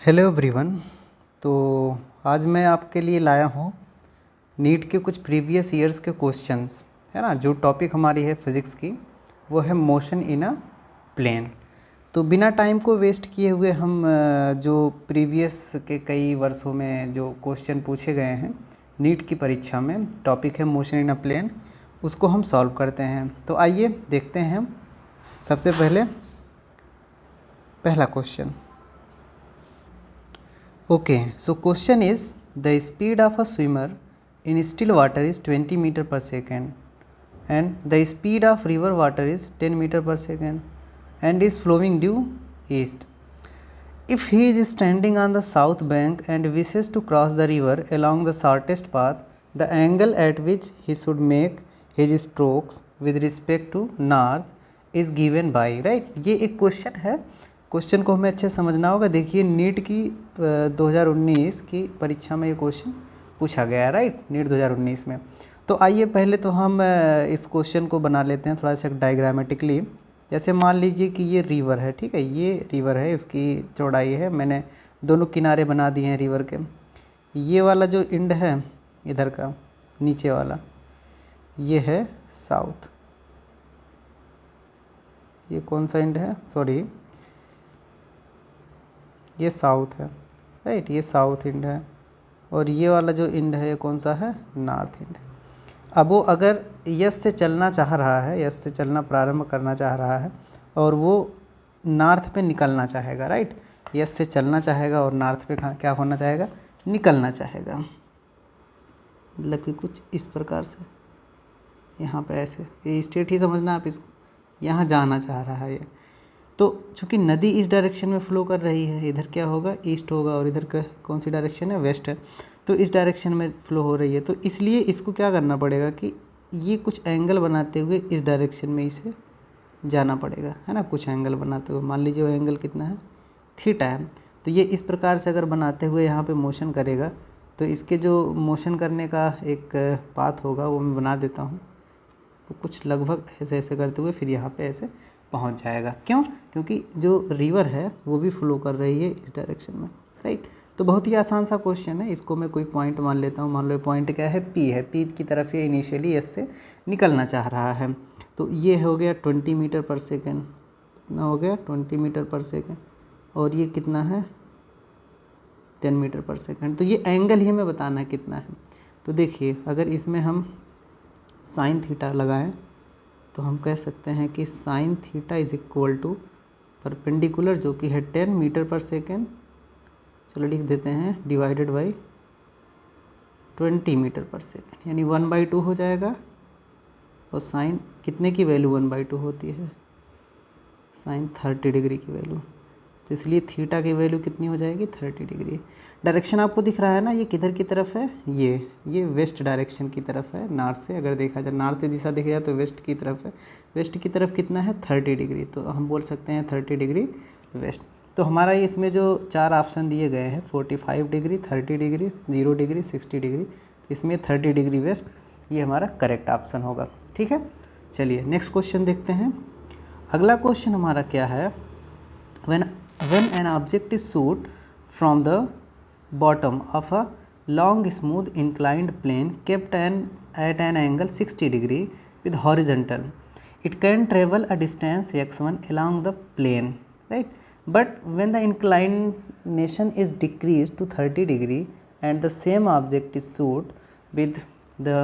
Hello everyone. तो आज मैं आपके लिए लाया हूँ नीट के कुछ प्रीवियस ईयर्स के क्वेश्चंस, है ना। जो टॉपिक हमारी है फिज़िक्स की वो है मोशन इन अ प्लेन। तो बिना टाइम को वेस्ट किए हुए हम जो प्रीवियस के कई वर्षों में जो क्वेश्चन पूछे गए हैं नीट की परीक्षा में, टॉपिक है मोशन इन अ प्लेन, उसको हम सॉल्व करते हैं। तो आइए देखते हैं। सबसे पहले पहला question. Okay, so question is the speed of a swimmer in still water is 20 meter per second and the speed of river water is 10 meter per second and is flowing due east. If he is standing on the south bank and wishes to cross the river along the shortest path, the angle at which he should make his strokes with respect to north is given by, right। ये एक question है। Question को हमें अच्छे समझना होगा। देखिए NEET की 2019 की परीक्षा में ये क्वेश्चन पूछा गया है, राइट, नीट 2019 में। तो आइए पहले तो हम इस क्वेश्चन को बना लेते हैं थोड़ा सा डायग्रामेटिकली। जैसे मान लीजिए कि ये रिवर है, ठीक है, ये रिवर है, उसकी चौड़ाई है, मैंने दोनों किनारे बना दिए हैं रिवर के। ये वाला जो एंड है इधर का नीचे वाला, ये है साउथ। ये कौन सा एंड है, सॉरी, ये साउथ है, राइट, ये साउथ एंड है। और ये वाला जो एंड है ये कौन सा है, नॉर्थ एंड है। अब वो अगर यस से चलना चाह रहा है, यस से चलना प्रारंभ करना चाह रहा है और वो नॉर्थ पे निकलना चाहेगा, राइट, यस से चलना चाहेगा और नॉर्थ पे क्या होना चाहेगा, निकलना चाहेगा। मतलब कि कुछ इस प्रकार से यहाँ पे ऐसे, ये स्टेट ही समझना आप इसको, यहाँ जाना चाह रहा है ये। तो चूँकि नदी इस डायरेक्शन में फ़्लो कर रही है, इधर क्या होगा, ईस्ट होगा, और इधर का कौन सी डायरेक्शन है, वेस्ट है। तो इस डायरेक्शन में फ़्लो हो रही है, तो इसलिए इसको क्या करना पड़ेगा कि ये कुछ एंगल बनाते हुए इस डायरेक्शन में इसे जाना पड़ेगा, है ना। कुछ एंगल बनाते हुए, मान लीजिए वो एंगल कितना है, थीटा है। तो ये इस प्रकार से अगर बनाते हुए यहाँ पे मोशन करेगा, तो इसके जो मोशन करने का एक पाथ होगा वो मैं बना देता हूँ। तो कुछ लगभग ऐसे ऐसे करते हुए फिर यहाँ पे ऐसे पहुँच जाएगा। क्यों? क्योंकि जो रिवर है वो भी फ्लो कर रही है इस डायरेक्शन में, राइट। तो बहुत ही आसान सा क्वेश्चन है। इसको मैं कोई पॉइंट मान लेता हूँ। मान लो पॉइंट क्या है, पी है। पी की तरफ ये इनिशियली एस से निकलना चाह रहा है। तो ये हो गया 20 मीटर पर सेकेंड। कितना हो गया, 20 मीटर पर सेकेंड। और ये कितना है, 10 मीटर पर सेकेंड। तो ये एंगल ही हमें बताना है कितना है। तो देखिए अगर इसमें हम साइन थीटा लगाएं तो हम कह सकते हैं कि sine theta is equal to perpendicular, जो कि है 10 मीटर पर सेकेंड, चलो लिख देते हैं, divided by 20 metre per second, यानी 1/2 हो जाएगा। और साइन कितने की वैल्यू 1/2 होती है, साइन 30 डिग्री की वैल्यू। तो इसलिए थीटा की वैल्यू कितनी हो जाएगी, 30 डिग्री। डायरेक्शन आपको दिख रहा है ना, ये किधर की तरफ है, ये वेस्ट डायरेक्शन की तरफ है। नॉर्थ से अगर देखा जाए, नॉर्थ से दिशा देखा जाए तो वेस्ट की तरफ है। वेस्ट की तरफ कितना है, 30 डिग्री। तो हम बोल सकते हैं 30 डिग्री वेस्ट। तो हमारा इसमें जो 4 ऑप्शन दिए गए हैं, 45 डिग्री, 30 डिग्री, 0 डिग्री, 60 डिग्री, तो इसमें 30 डिग्री वेस्ट ये हमारा करेक्ट ऑप्शन होगा। ठीक है, चलिए नेक्स्ट क्वेश्चन देखते हैं। अगला क्वेश्चन हमारा क्या है, when an object is shoot from the bottom of a long smooth inclined plane kept at an angle 60 degree with horizontal, it can travel a distance x1 along the plane, right, but when the inclination is decreased to 30 degree and the same object is shoot with the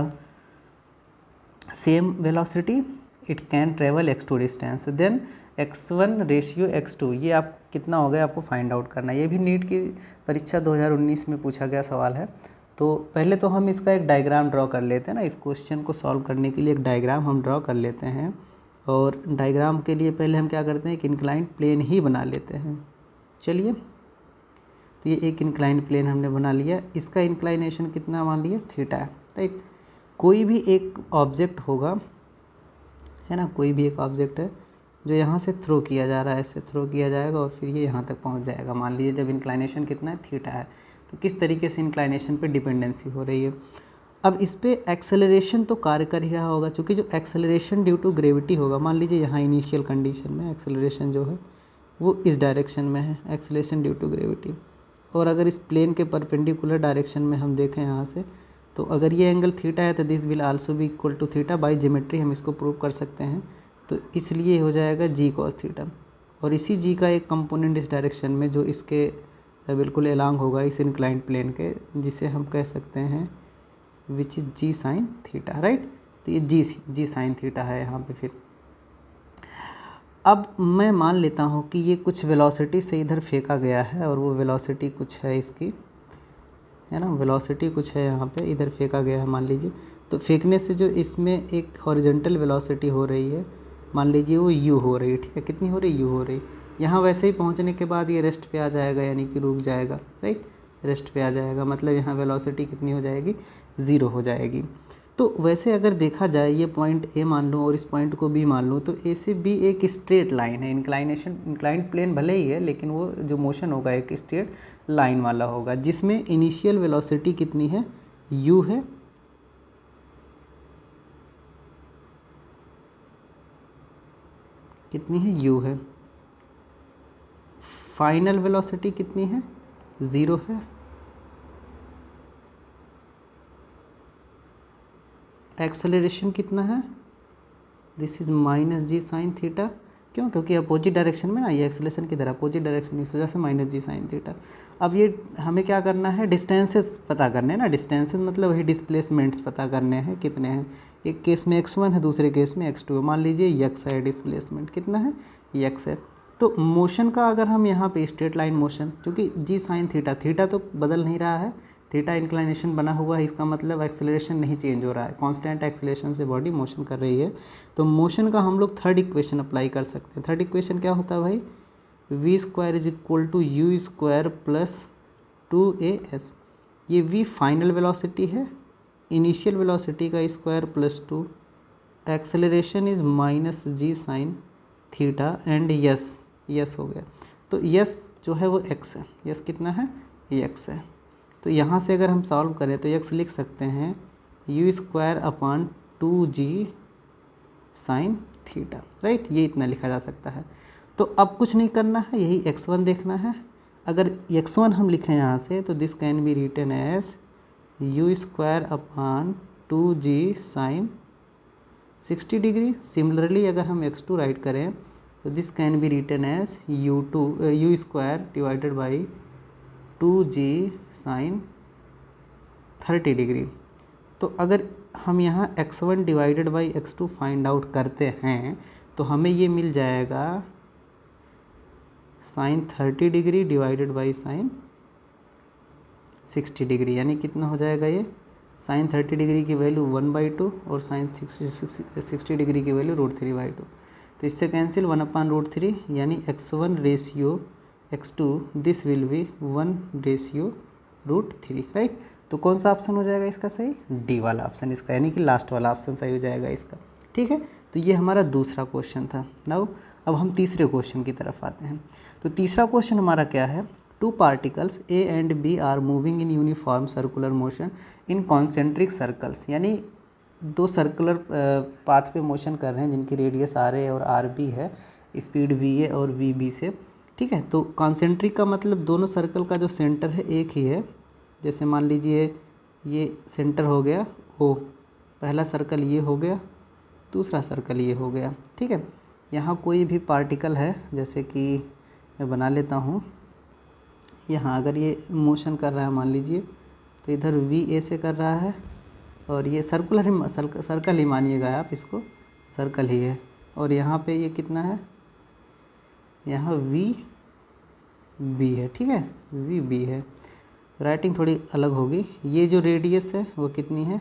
same velocity, it can travel x2 distance, then x1 ratio x2, ये आप कितना हो गया आपको find out करना है। ये भी नीट की परीक्षा 2019 में पूछा गया सवाल है। तो पहले तो हम इसका एक डायग्राम ड्रॉ कर लेते हैं ना। इस क्वेश्चन को सॉल्व करने के लिए एक डायग्राम हम ड्रॉ कर लेते हैं। और डायग्राम के लिए पहले हम क्या करते हैं, एक इंक्लाइंड प्लेन ही बना लेते हैं। चलिए, तो ये एक इंक्लाइंड प्लेन हमने बना लिया। इसका इंक्लाइनेशन कितना मान लिया, थीटा है, राइट। कोई भी एक ऑब्जेक्ट होगा, है ना, कोई भी एक ऑब्जेक्ट है जो यहाँ से थ्रो किया जा रहा है, ऐसे थ्रो किया जाएगा और फिर ये यहाँ तक पहुँच जाएगा। मान लीजिए जब इंक्लाइनेशन कितना है, थीटा है, तो किस तरीके से इंक्लाइनेशन पे डिपेंडेंसी हो रही है। अब इस पर एक्सेलरेशन तो कार्य कर ही रहा होगा, क्योंकि जो एक्सेलरेशन ड्यू टू ग्रेविटी होगा, मान लीजिए यहाँ इनिशियल कंडीशन में एक्सेलरेशन जो है वो इस डायरेक्शन में है, एक्सेलरेशन ड्यू टू ग्रेविटी। और अगर इस प्लेन के परपेंडिकुलर डायरेक्शन में हम देखें यहाँ से, तो अगर ये एंगल थीटा है तो this will also be equal to theta. By geometry हम इसको प्रूव कर सकते हैं, तो इसलिए हो जाएगा जी कॉस थीटा। और इसी जी का एक कंपोनेंट इस डायरेक्शन में जो इसके बिल्कुल एलांग होगा इस इंक्लाइंड प्लेन के, जिसे हम कह सकते हैं which is g sine theta, right. तो ये जी साइन थीटा है यहाँ पे। फिर अब मैं मान लेता हूँ कि ये कुछ वेलोसिटी से इधर फेंका गया है, और वो वेलोसिटी कुछ है इसकी, है ना, वेलोसिटी कुछ है यहाँ पे इधर फेंका गया है मान लीजिए। तो फेंकने से जो इसमें एक हॉरिजॉन्टल वेलोसिटी हो रही है, मान लीजिए वो यू हो रही है, ठीक है। कितनी हो रही है? यू हो रही। यहाँ वैसे ही पहुँचने के बाद ये रेस्ट पे आ जाएगा, यानी कि रुक जाएगा, राइट, रेस्ट पे आ जाएगा, मतलब यहाँ वेलोसिटी कितनी हो जाएगी? ज़ीरो हो जाएगी। तो वैसे अगर देखा जाए, ये पॉइंट ए मान लूँ और इस पॉइंट को बी मान लूँ, तो ए से बी एक स्ट्रेट लाइन है। इंक्लाइंड प्लेन भले ही है, लेकिन वो जो मोशन होगा एक स्ट्रेट लाइन वाला होगा, जिसमें इनिशियल वेलोसिटी कितनी है? u है, कितनी है? u है। फाइनल वेलोसिटी कितनी है? 0 है। एक्सेलरेशन कितना है? This is minus g sine theta. क्यों? क्योंकि अपोजिट डायरेक्शन में ना, ये एक्सेलरेशन किधर? अपोजिट डायरेक्शन, इस वजह से माइनस जी साइन थीटा। अब ये हमें क्या करना है? डिस्टेंसेस पता करने हैं ना। डिस्टेंसेस मतलब वही डिस्प्लेसमेंट्स पता करने हैं, कितने हैं। एक केस में x1 है, दूसरे केस में x2 है। मान लीजिए x है डिस्प्लेसमेंट, कितना है? x है। तो मोशन का अगर हम यहाँ पे स्ट्रेट लाइन मोशन, क्योंकि जी साइन थीटा, थीटा तो बदल नहीं रहा है, थीटा इंक्लाइनेशन बना हुआ है, इसका मतलब एक्सेलरेशन नहीं चेंज हो रहा है, कांस्टेंट एक्सेलरेशन से बॉडी मोशन कर रही है। तो मोशन का हम लोग थर्ड इक्वेशन अप्लाई कर सकते हैं। थर्ड इक्वेशन क्या होता है भाई? v square is equal to you square plus 2as। ये v फाइनल वेलोसिटी है, इनिशियल वेलोसिटी का square plus 2, acceleration is minus g sine theta, and yes हो गया। तो यस जो है वो x है। यस कितना है? x है। तो यहाँ से अगर हम सॉल्व करें तो x लिख सकते हैं you square upon 2g sign theta, right. ये इतना लिखा जा सकता है। तो अब कुछ नहीं करना है, यही x1 देखना है। अगर x1 हम लिखें यहाँ से, तो this can be written as u square upon 2g sine 60 degree. Similarly अगर हम x2 राइट करें, तो this can be written as u square divided by 2g sine 30 degree. तो अगर हम यहाँ x1 divided by x2 find out करते हैं, तो हमें ये मिल जाएगा sine 30 degree divided by sine 60 degree, यानी कितना हो जाएगा? ये साइन 30 डिग्री की वैल्यू 1/2 और साइन 60 डिग्री की वैल्यू √3/2। तो इससे कैंसिल 1/√3, यानी x1 ratio x2, this will B 1/√3, right. तो कौन सा ऑप्शन हो जाएगा इसका सही? डी वाला ऑप्शन इसका, यानी कि लास्ट वाला ऑप्शन सही हो जाएगा इसका, ठीक है। तो ये हमारा दूसरा क्वेश्चन था। नाउ अब हम तीसरे क्वेश्चन की तरफ आते हैं। तो तीसरा क्वेश्चन हमारा क्या है? 2 particles A and B are moving in uniform circular motion in concentric circles, यानी 2 सर्कुलर पाथ पे मोशन कर रहे हैं, जिनकी रेडियस RA और RB है, स्पीड VA और VB से, ठीक है। तो कॉन्सेंट्रिक का मतलब दोनों सर्कल का जो सेंटर है एक ही है। जैसे मान लीजिए ये सेंटर हो गया O, पहला सर्कल ये हो गया, दूसरा सर्कल ये हो गया, ठीक है। यहाँ कोई भी पार्टिकल है, जैसे कि मैं बना लेता हूँ, यहाँ अगर ये मोशन कर रहा है मान लीजिए, तो इधर VA से कर रहा है, और ये सर्कल ही मानिएगा आप इसको, सर्कल ही है। और यहाँ पे ये कितना है? यहाँ VB है, ठीक है, VB है। राइटिंग थोड़ी अलग होगी। ये जो रेडियस है वो कितनी है?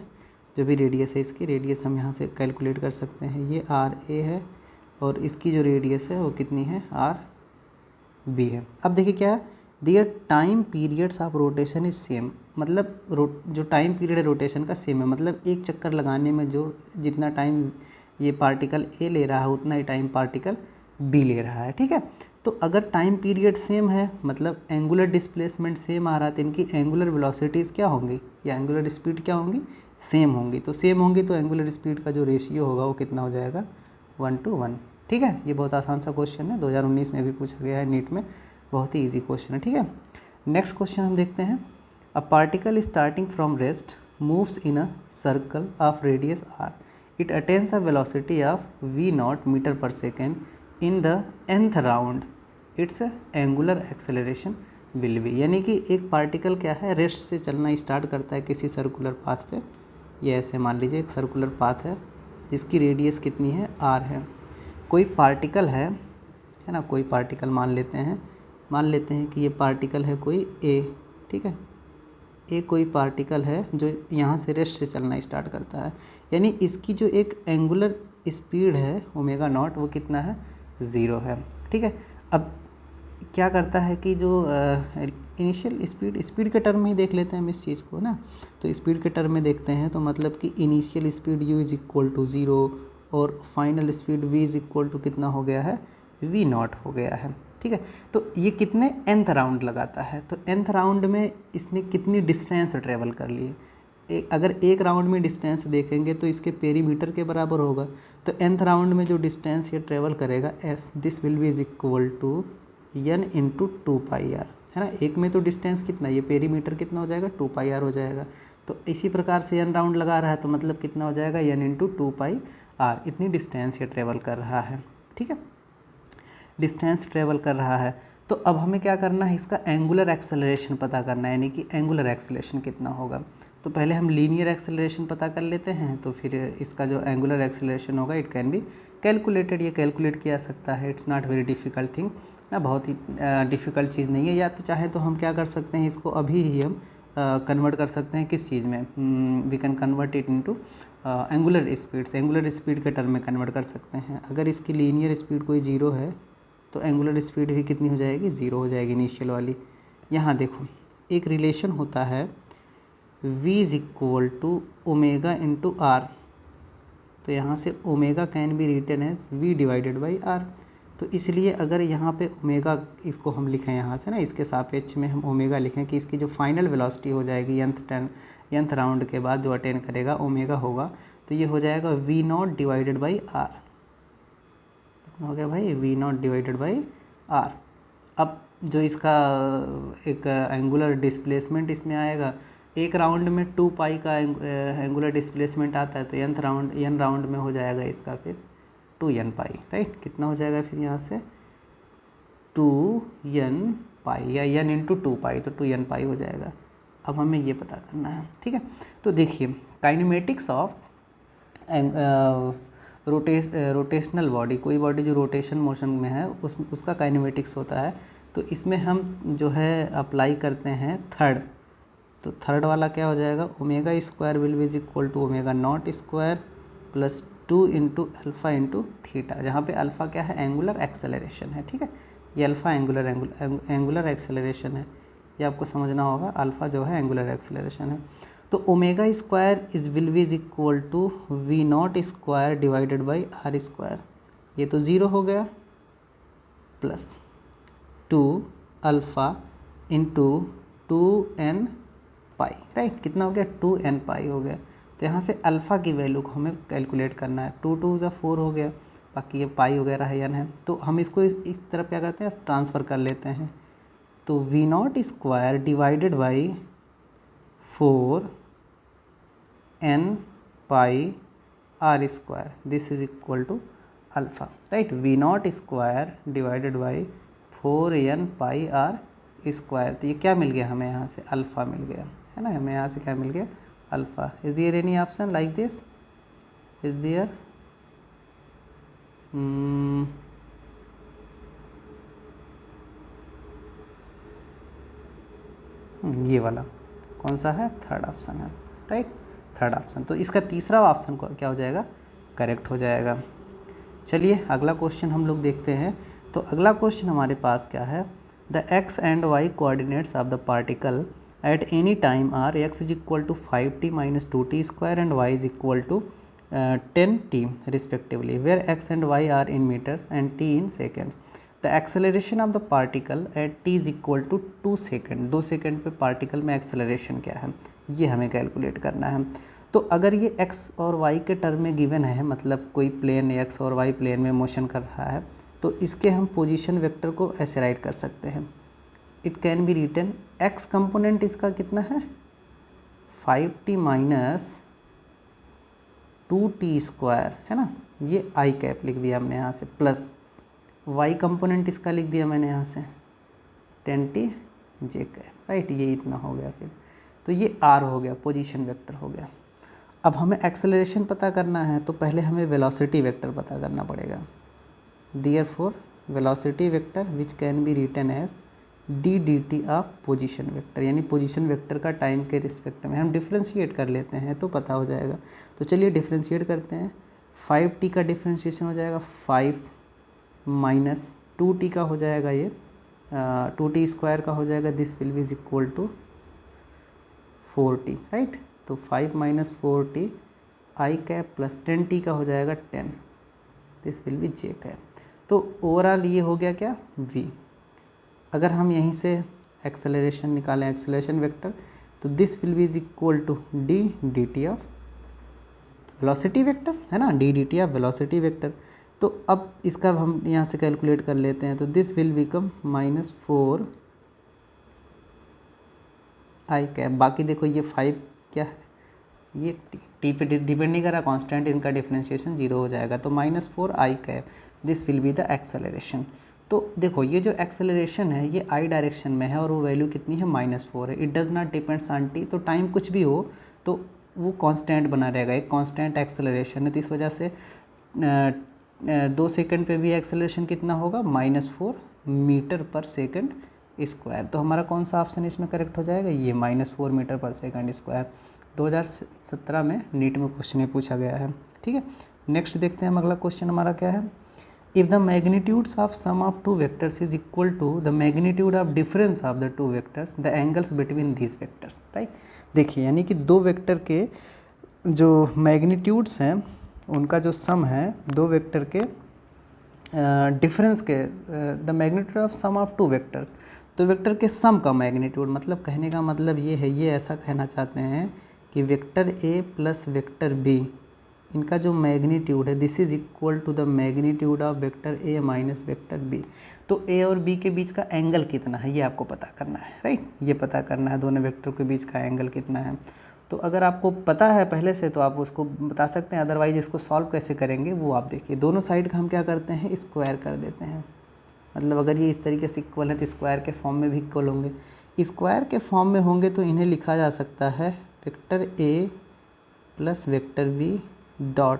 जो भी रेडियस है, इसकी रेडियस हम यहाँ से कैलकुलेट कर सकते हैं। ये RA है, और इसकी जो रेडियस है वो कितनी है? RB है। अब देखिए क्या है, their time periods of rotation is same, मतलब जो टाइम पीरियड है रोटेशन का सेम है, मतलब एक चक्कर लगाने में जो जितना टाइम ये पार्टिकल A ले रहा है, उतना ही टाइम पार्टिकल B ले रहा है, ठीक है। तो अगर टाइम पीरियड सेम है, मतलब एंगुलर डिस्प्लेसमेंट सेम आ रहा है, तो इनकी एंगुलर वेलोसिटीज़ क्या होंगी, या एंगुलर स्पीड क्या होंगी? सेम होंगी। तो सेम होंगी तो एंगुलर स्पीड का जो रेशियो होगा वो कितना हो जाएगा? 1:1, ठीक है। ये बहुत आसान सा क्वेश्चन है, 2019 में भी पूछा गया है नीट में, बहुत ही ईजी क्वेश्चन है, ठीक है। नेक्स्ट क्वेश्चन हम देखते हैं, a particle starting from rest moves in a circle of radius r, it attains a velocity of v0 meter per second in the nth round, its angular acceleration will be. यानी कि एक particle क्या है, rest से चलना start करता है किसी सर्कुलर पाथ पे। ये ऐसे मान लीजिए एक सर्कुलर पाथ है जिसकी रेडियस कितनी है, r है। कोई पार्टिकल है ना, कोई पार्टिकल मान लेते हैं कि ये पार्टिकल है कोई a, ठीक है। ए कोई पार्टिकल है जो यहाँ से रेस्ट से चलना स्टार्ट करता है, यानी इसकी जो एक एंगुलर स्पीड है ओमेगा नॉट वो कितना है, 0 है, ठीक है। अब क्या करता है कि जो इनिशियल स्पीड के टर्म में ही देख लेते हैं हम इस चीज़ को ना, तो स्पीड के टर्म में देखते हैं तो मतलब कि initial speed u is equal to 0 और final speed v is equal to कितना हो गया है, v0 हो गया है, ठीक है। तो ये कितने nth राउंड लगाता है, तो nth राउंड में इसने कितनी डिस्टेंस ट्रेवल कर ली। अगर एक राउंड में डिस्टेंस देखेंगे तो इसके पेरीमीटर के बराबर होगा, तो nth राउंड में जो डिस्टेंस ये ट्रेवल करेगा s, this will be is equal to n into 2πr, है ना। एक में तो डिस्टेंस कितना, ये पेरीमीटर कितना हो जाएगा, 2πr हो जाएगा। तो इसी प्रकार से n राउंड लगा रहा है तो मतलब कितना हो जाएगा, n इंटू 2πr, इतनी डिस्टेंस ये ट्रेवल कर रहा है, ठीक है। डिस्टेंस ट्रेवल कर रहा है, तो अब हमें क्या करना है, इसका एंगुलर एक्सेलरेशन पता करना है, यानी कि एंगुलर एक्सेलरेशन कितना होगा। तो पहले हम लीनियर एक्सेलरेशन पता कर लेते हैं, तो फिर इसका जो एंगुलर एक्सेलरेशन होगा इट कैन बी कैलकुलेटेड, ये कैलकुलेट किया सकता है। It's not very difficult thing ना, बहुत ही डिफ़िकल्ट चीज़ नहीं है। या तो चाहे तो हम क्या कर सकते हैं, इसको अभी ही हम कन्वर्ट कर सकते हैं किस चीज़ में, we can convert it into angular speeds, angular speed के टर्म में कन्वर्ट कर सकते हैं। अगर इसकी लीनियर स्पीड कोई 0 है तो एंगुलर स्पीड भी कितनी हो जाएगी, 0 हो जाएगी इनिशियल वाली। यहाँ देखो एक रिलेशन होता है v is equal to omega into r, तो यहाँ से omega can be written as v divided by r। तो इसलिए अगर यहाँ पे ओमेगा इसको हम लिखें यहाँ से ना, इसके सापेक्ष में हम ओमेगा लिखें कि इसकी जो फाइनल वेलोसिटी हो जाएगी nth राउंड के बाद जो अटेन करेगा ओमेगा होगा, तो ये हो जाएगा v0 डिवाइडेड बाई r। हो गया भाई, v0 डिवाइडेड बाई r। अब जो इसका एक एंगुलर डिस्प्लेसमेंट इसमें आएगा, एक राउंड में 2π का एंगुलर डिस्प्लेसमेंट आता है, तो n राउंड में हो जाएगा इसका फिर 2nπ, राइट। कितना हो जाएगा फिर यहाँ से 2nπ या n इंटू 2π, तो 2nπ हो जाएगा। अब हमें ये पता करना है, ठीक है। तो देखिए काइनेमेटिक्स ऑफ रोटेशनल बॉडी, कोई बॉडी जो रोटेशन मोशन में है उसका काइनेमेटिक्स होता है। तो इसमें हम जो है अप्लाई करते हैं थर्ड, तो थर्ड वाला क्या हो जाएगा, omega square will be is equal to omega not square plus 2 into alpha into theta, जहाँ पे अल्फ़ा क्या है, एंगुलर एक्सेलरेशन है, ठीक है। ये अल्फ़ा एंगुलर एक्सेलरेशन है, ये आपको समझना होगा। अल्फ़ा जो है एंगुलर एक्सेलरेशन है। तो omega square is will be is equal to v0 square divided by r square, ये तो 0 हो गया, plus 2 alpha into 2nπ, right. कितना हो गया, 2nπ हो गया। तो यहाँ से अल्फ़ा की वैल्यू को हमें कैलकुलेट करना है, 2 2 ज़ा 4 हो गया, बाकी ये पाई वगैरह है n है, तो हम इसको इस तरफ क्या करते हैं, ट्रांसफ़र कर लेते हैं। तो v0 square divided by 4nπ r square, this is equal to alpha, right. v0 square divided by 4nπ r square, तो ये क्या मिल गया हमें, यहाँ से अल्फ़ा मिल गया, है ना। हमें यहाँ से क्या मिल गया, alpha. Is there any option like this, is there, ये वाला कौन सा है, थर्ड ऑप्शन है, राइट, थर्ड ऑप्शन। तो इसका तीसरा ऑप्शन को क्या हो जाएगा, करेक्ट हो जाएगा। चलिए अगला क्वेश्चन हम लोग देखते हैं। तो अगला क्वेश्चन हमारे पास क्या है, the x and y coordinates of the particle at any time are x is equal to 5t minus 2t square and y is equal to 10t respectively, where x and y are in metres and t in seconds. The acceleration of the particle at t is equal to 2 second, 2 second पे particle में acceleration क्या है, ये हमें calculate करना है। तो अगर ये x और y के टर्म में गिवन है, मतलब कोई प्लेन x और y प्लेन में मोशन कर रहा है, तो इसके हम पोजीशन वेक्टर को ऐसे राइट कर सकते हैं, it can be written, x component इसका कितना है 5t माइनस 2t स्क्वायर, है ना, ये आई कैप लिख दिया हमने यहाँ से, प्लस वाई कंपोनेंट इसका लिख दिया मैंने यहाँ से 10t जे कैप, राइट, ये इतना हो गया फिर। तो ये आर हो गया, पोजीशन वेक्टर हो गया। अब हमें एक्सेलरेशन पता करना है तो पहले हमें वेलोसिटी वेक्टर पता करना पड़ेगा। Therefore velocity vector which can be written as d D T of position vector, यानी पोजीशन वेक्टर का टाइम के रिस्पेक्ट में हम डिफ्रेंशिएट कर लेते हैं तो पता हो जाएगा। तो चलिए डिफ्रेंशिएट करते हैं। 5t का डिफ्रेंशिएशन हो जाएगा 5 माइनस 2t का हो जाएगा ये 2t स्क्वायर का हो जाएगा, this will be is equal to 4t, right. तो 5 माइनस 4t आई कैप प्लस 10t का हो जाएगा 10, this will be j cap. तो ओवरऑल ये हो गया क्या v। अगर हम यहीं से एक्सेलरेशन निकालें, एक्सेलरेशन वेक्टर, तो this will be is equal to d D T of velocity vector, है ना, d D T of velocity vector. तो अब इसका हम यहाँ से कैलकुलेट कर लेते हैं, तो this will become -4 i cap. बाकी देखो ये 5 क्या है, ये टी पे डिपेंड नहीं कर रहा, कांस्टेंट, इनका डिफरेंशिएशन 0 हो जाएगा। तो -4 i cap, this will be the acceleration. तो देखो ये जो एक्सेलरेशन है ये आई डायरेक्शन में है और वो वैल्यू कितनी है -4 है। It does not depends on T, तो टाइम कुछ भी हो तो वो कांस्टेंट बना रहेगा, एक कांस्टेंट एक्सेलरेशन है। तो इस वजह से 2 सेकंड पे भी एक्सेलरेशन कितना होगा -4 मीटर पर सेकंड स्क्वायर। तो हमारा कौन सा ऑप्शन इसमें करेक्ट हो जाएगा, ये -4 मीटर पर सेकंड स्क्वायर। 2017 में नीट में क्वेश्चन में पूछा गया है, ठीक है। नेक्स्ट देखते हैं हम, अगला क्वेश्चन हमारा क्या है। If the magnitudes of sum of two vectors is equal to the magnitude of difference of the two vectors, the angles between these vectors, right. देखिए यानी कि दो वेक्टर के जो मैग्नीट्यूड्स हैं उनका जो सम है, दो वेक्टर के डिफरेंस के, the magnitude of sum of two vectors, तो वेक्टर के सम का मैग्नीट्यूड, मतलब कहने का मतलब ये है, ये ऐसा कहना चाहते हैं कि vector A plus vector B, इनका जो मैग्नीट्यूड है this is equal to the magnitude of vector A minus vector B. तो ए और बी के बीच का एंगल कितना है ये आपको पता करना है, राइट, ये पता करना है दोनों वेक्टर के बीच का एंगल कितना है। तो अगर आपको पता है पहले से तो आप उसको बता सकते हैं, अदरवाइज इसको सॉल्व कैसे करेंगे वो आप देखिए। दोनों साइड का हम क्या करते हैं, स्क्वायर कर देते हैं, मतलब अगर ये इस तरीके से इक्वल है तो स्क्वायर के फॉर्म में भी इक्वल होंगे। स्क्वायर के फॉर्म में होंगे तो इन्हें लिखा जा सकता है vector A plus vector B dot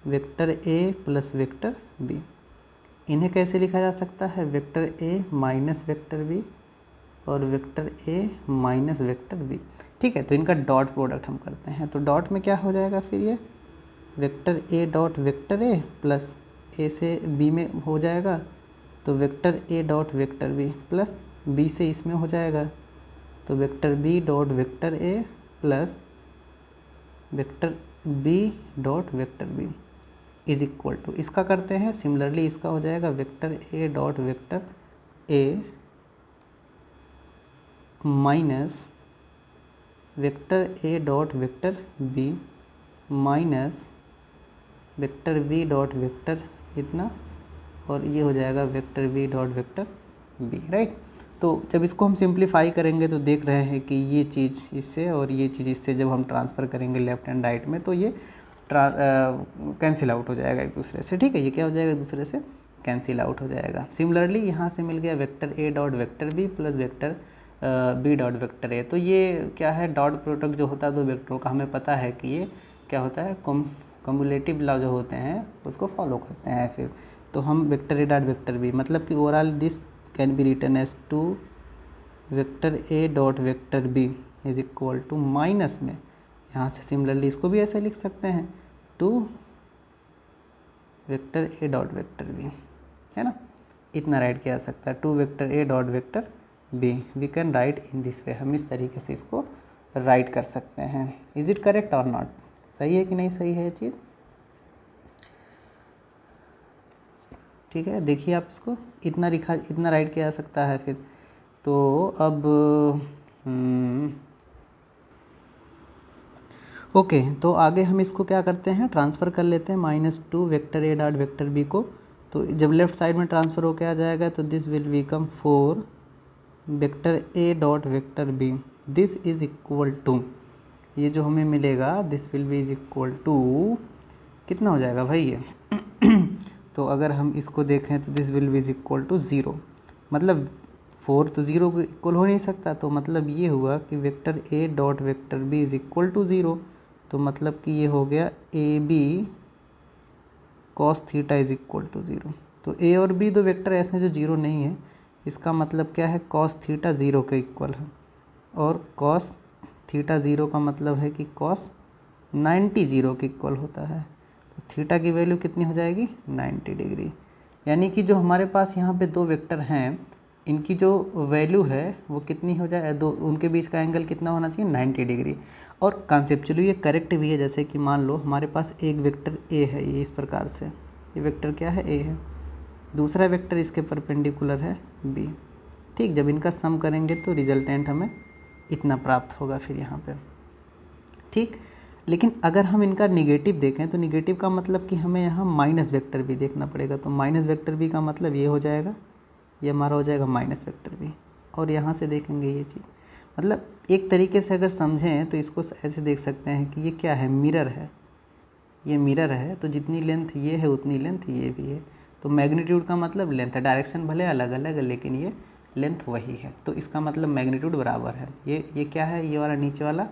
vector A plus vector B. इन्हें कैसे लिखा जा सकता है, vector A minus vector B और vector A minus vector B, ठीक है। तो इनका डॉट प्रोडक्ट हम करते हैं, तो डॉट में क्या हो जाएगा फिर, ये vector A dot vector A plus A से बी में हो जाएगा, तो vector A dot vector B plus B से इसमें हो जाएगा, तो vector B dot vector A plus vector B dot vector B is equal to, इसका करते हैं सिमिलरली, इसका हो जाएगा vector A dot vector A minus vector A dot vector B minus vector B dot vector इतना, और ये हो जाएगा vector B dot vector B, right. तो जब इसको हम सिंप्लीफाई करेंगे तो देख रहे हैं कि ये चीज़ इससे और ये चीज़ इससे जब हम ट्रांसफ़र करेंगे लेफ्ट एंड राइट में तो ये कैंसिल आउट हो जाएगा एक दूसरे से, ठीक है। ये क्या हो जाएगा, एक दूसरे से कैंसिल आउट हो जाएगा। सिमिलरली यहाँ से मिल गया vector A dot vector B plus vector B dot vector A. तो ये क्या है, डॉट प्रोडक्ट जो होता है दो वेक्टरों का, हमें पता है कि ये क्या होता है, कम्युलेटिव लॉ जो होते हैं उसको फॉलो करते हैं फिर। तो हम vector A dot vector B, मतलब कि overall this can be written as two vector A dot vector B is equal to minus में, यहाँ से सिमिलरली इसको भी ऐसे लिख सकते हैं, two vector A dot vector B, है ना, इतना राइट किया जा सकता है, two vector A dot vector B we can write in this way. हम इस तरीके से इसको राइट कर सकते हैं। इज़ इट करेक्ट और नॉट, सही है कि नहीं सही है ये चीज़, ठीक है। देखिए आप इसको इतना राइट किया जा सकता है फिर। तो अब ओके, तो आगे हम इसको क्या करते हैं, ट्रांसफ़र कर लेते हैं -2 vector A dot vector B को। तो जब लेफ़्ट साइड में ट्रांसफ़र होकर आ जाएगा तो this will become 4 vector A dot vector B, this is equal to, ये जो हमें मिलेगा this will be is equal to कितना हो जाएगा भाई ये तो अगर हम इसको देखें तो this will be is equal to 0, मतलब 4 तो 0 को इक्वल हो नहीं सकता, तो मतलब ये हुआ कि vector A dot vector B is equal to 0, तो मतलब कि ये हो गया A B cos theta is equal to 0। तो ए और बी दो वेक्टर ऐसे हैं जो 0 नहीं है, इसका मतलब क्या है, कॉस थीटा 0 के इक्वल है, और कॉस थीटा 0 का मतलब है कि कॉस 90 0 के इक्वल होता है, तो थीटा की वैल्यू कितनी हो जाएगी 90 डिग्री। यानी कि जो हमारे पास यहाँ पे दो वेक्टर हैं, इनकी जो वैल्यू है वो कितनी हो जाए, दो उनके बीच का एंगल कितना होना चाहिए 90 डिग्री। और कॉन्सेप्चुअली ये करेक्ट भी है, जैसे कि मान लो हमारे पास एक वेक्टर ए है, ये इस प्रकार से, ये वेक्टर क्या है ए है, दूसरा वेक्टर इसके परपेंडिकुलर है बी, ठीक। जब इनका सम करेंगे तो रिजल्टेंट हमें इतना प्राप्त होगा फिर यहाँ पे, ठीक। लेकिन अगर हम इनका निगेटिव देखें तो निगेटिव का मतलब कि हमें यहाँ माइनस वेक्टर भी देखना पड़ेगा, तो माइनस वेक्टर बी का मतलब ये हो जाएगा, ये हमारा हो जाएगा माइनस वेक्टर बी, और यहाँ से देखेंगे ये चीज़, मतलब एक तरीके से अगर समझें तो इसको ऐसे देख सकते हैं कि ये क्या है, मिरर है, ये मिरर है, तो जितनी लेंथ ये है उतनी लेंथ ये भी है, तो मैग्नीट्यूड का मतलब लेंथ है, डायरेक्शन भले अलग अलग है लेकिन ये लेंथ वही है, तो इसका मतलब मैग्नीट्यूड बराबर है। ये क्या है, ये वाला नीचे वाला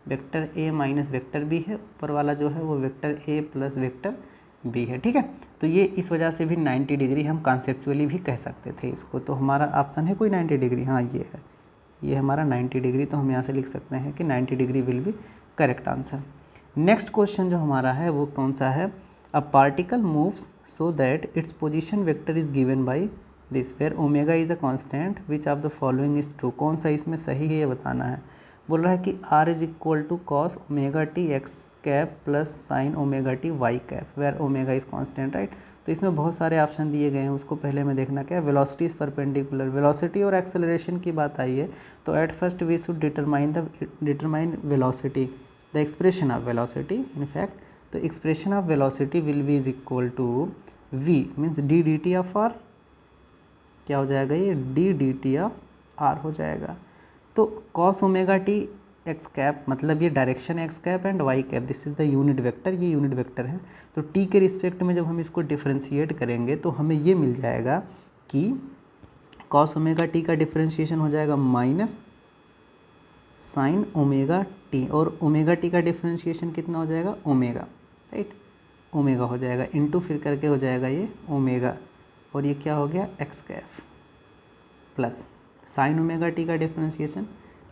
vector A minus vector B है, ऊपर वाला जो है वो vector A plus vector B है, ठीक है। तो ये इस वजह से भी 90 डिग्री हम कॉन्सेप्चुअली भी कह सकते थे इसको, तो हमारा ऑप्शन है कोई 90 डिग्री, हाँ ये है, ये हमारा 90 डिग्री, तो हम यहाँ से लिख सकते हैं कि 90 degree will be correct answer. Next question जो हमारा है वो कौन सा है, a particle moves so that its position vector is given by this where omega is a constant which of the following is true, कौन सा इसमें सही है ये बताना है। बोल रहा है कि r is equal to cos omega T x cap plus sine omega t y cap where omega is constant, right. तो इसमें बहुत सारे ऑप्शन दिए गए हैं, उसको पहले में देखना क्या है, वेलोसिटी इज परपेंडिकुलर, वेलोसिटी और एक्सेलरेशन की बात आई है, तो at first we should determine velocity, the expression of velocity in fact, तो expression of velocity will be is equal to v means D D T of R, क्या हो जाएगा ये D D T of R हो जाएगा। तो cos omega T x cap मतलब ये direction X cap and Y cap, this is the unit vector, ये यूनिट वेक्टर है, तो टी के रिस्पेक्ट में जब हम इसको डिफ्रेंशिएट करेंगे तो हमें ये मिल जाएगा कि कॉस ओमेगा टी का डिफ्रेंशिएशन हो जाएगा माइनस साइन ओमेगा टी, और ओमेगा टी का डिफ्रेंशिएशन कितना हो जाएगा ओमेगा, राइट, ओमेगा हो जाएगा इनटू फिर करके हो जाएगा ये ओमेगा, और ये क्या हो गया x Kaif plus sine omega t का डिफ्रेंशिएशन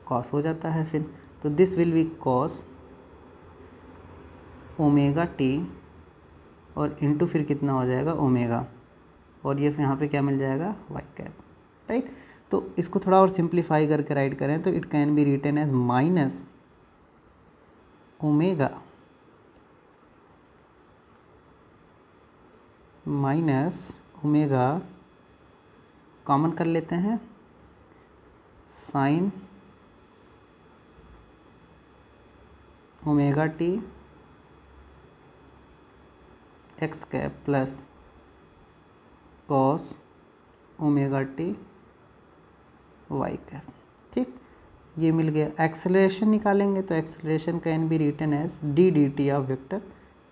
कॉस हो जाता है फिर, तो this will B cos omega T और इनटू फिर कितना हो जाएगा ओमेगा, और ये फिर यहाँ पे क्या मिल जाएगा वाई कैप, राइट। तो इसको थोड़ा और सिंप्लीफाई करके राइट करें तो it can be written as minus omega common कर लेते हैं sine omega T x cap plus cos omega t y cap, ठीक। ये मिल गया। एक्सेलरेशन निकालेंगे तो acceleration can be written as d D T of vector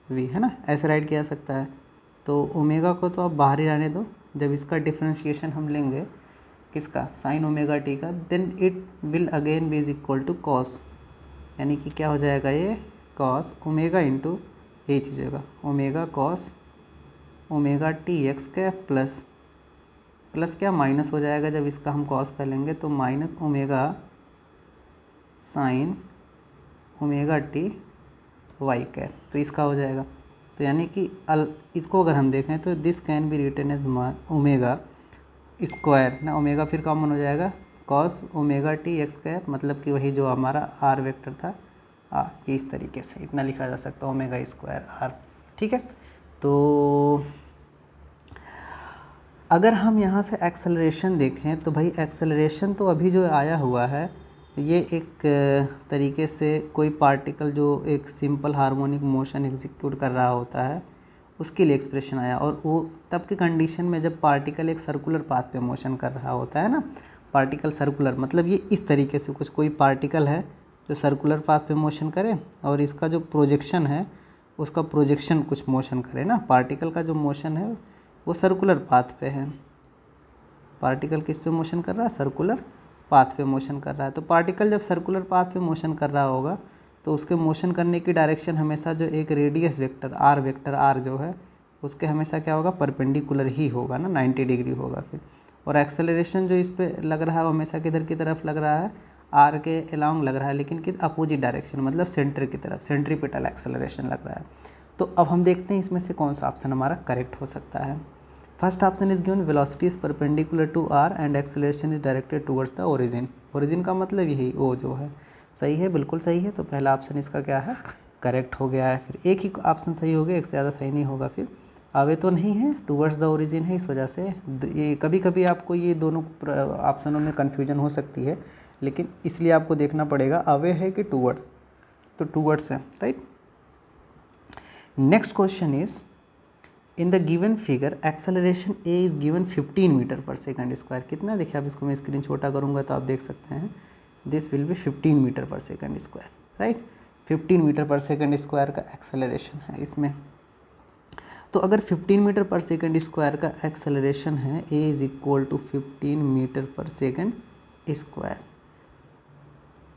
v, है ना, ऐसे राइट किया सकता है। तो ओमेगा को तो आप बाहर ही रहने दो, जब इसका डिफ्रेंशिएशन हम लेंगे किसका साइन ओमेगा टी का, then it will again be is equal to cos, यानी कि क्या हो जाएगा ये कॉस ओमेगा इंटू ये चीज़ होगा omega cos omega T x cap plus plus क्या माइनस हो जाएगा, जब इसका हम कॉस कर लेंगे तो minus omega sine omega t y cap, तो इसका हो जाएगा। तो यानी कि इसको अगर हम देखें तो this can be written as omega square ना, ओमेगा फिर कॉमन हो जाएगा cos omega T x cap, मतलब कि वही जो हमारा आर वेक्टर था ये इस तरीके से इतना लिखा जा सकता है ओमेगा स्क्वायर आर, ठीक है। तो अगर हम यहाँ से एक्सेलरेशन देखें तो भाई एक्सेलरेशन तो अभी जो आया हुआ है ये एक तरीके से कोई पार्टिकल जो एक सिंपल हार्मोनिक मोशन एग्जीक्यूट कर रहा होता है उसके लिए एक्सप्रेशन आया, और वो तब की कंडीशन में जब पार्टिकल एक सर्कुलर पाथ पे मोशन कर रहा होता है ना, पार्टिकल सर्कुलर मतलब ये इस तरीके से कुछ कोई पार्टिकल है जो सर्कुलर पाथ पे मोशन करे और इसका जो प्रोजेक्शन है उसका प्रोजेक्शन कुछ मोशन करे ना। पार्टिकल का जो मोशन है वो सर्कुलर पाथ पे है। पार्टिकल किस पे मोशन कर रहा है? सर्कुलर पाथ पे मोशन कर रहा है। तो पार्टिकल जब सर्कुलर पाथ पे मोशन कर रहा होगा तो उसके मोशन करने की डायरेक्शन हमेशा जो एक रेडियस वेक्टर आर जो है उसके हमेशा क्या होगा? परपेंडिकुलर ही होगा ना, 90 डिग्री होगा फिर। और एक्सेलरेशन जो इस पे लग रहा है वो हमेशा किधर की तरफ लग रहा है? आर के अलोंग लग रहा है, लेकिन कि अपोजिट डायरेक्शन मतलब सेंटर की तरफ, सेंट्रीपिटल एक्सेलरेशन लग रहा है। तो अब हम देखते हैं इसमें से कौन सा ऑप्शन हमारा करेक्ट हो सकता है। First option is given velocity is perpendicular to r and acceleration is directed towards the origin. Origin का मतलब यही ओ जो है, सही है, बिल्कुल सही है। तो पहला ऑप्शन इसका क्या है? करेक्ट हो गया है। फिर एक ही ऑप्शन सही हो गया, एक से ज़्यादा सही नहीं होगा। फिर अवे तो नहीं है, टुवर्ड्स द ओरिजिन है, इस वजह से ये कभी कभी आपको ये दोनों ऑप्शनों में कन्फ्यूजन हो सकती है, लेकिन इसलिए आपको देखना पड़ेगा अवे है कि टुवर्ड्स। तो टुवर्ड्स है, right. Next question is in the given figure acceleration a is given 15 metre पर सेकंड स्क्वायर। कितना? देखिए आप इसको मैं स्क्रीन छोटा करूँगा तो आप देख सकते हैं दिस विल बी 15 मीटर पर सेकंड स्क्वायर, राइट। 15 मीटर पर सेकंड स्क्वायर का एक्सेलरेशन है इसमें। तो अगर 15 मीटर पर सेकंड स्क्वायर का एक्सेलरेशन है A is equal to 15 metre पर second square,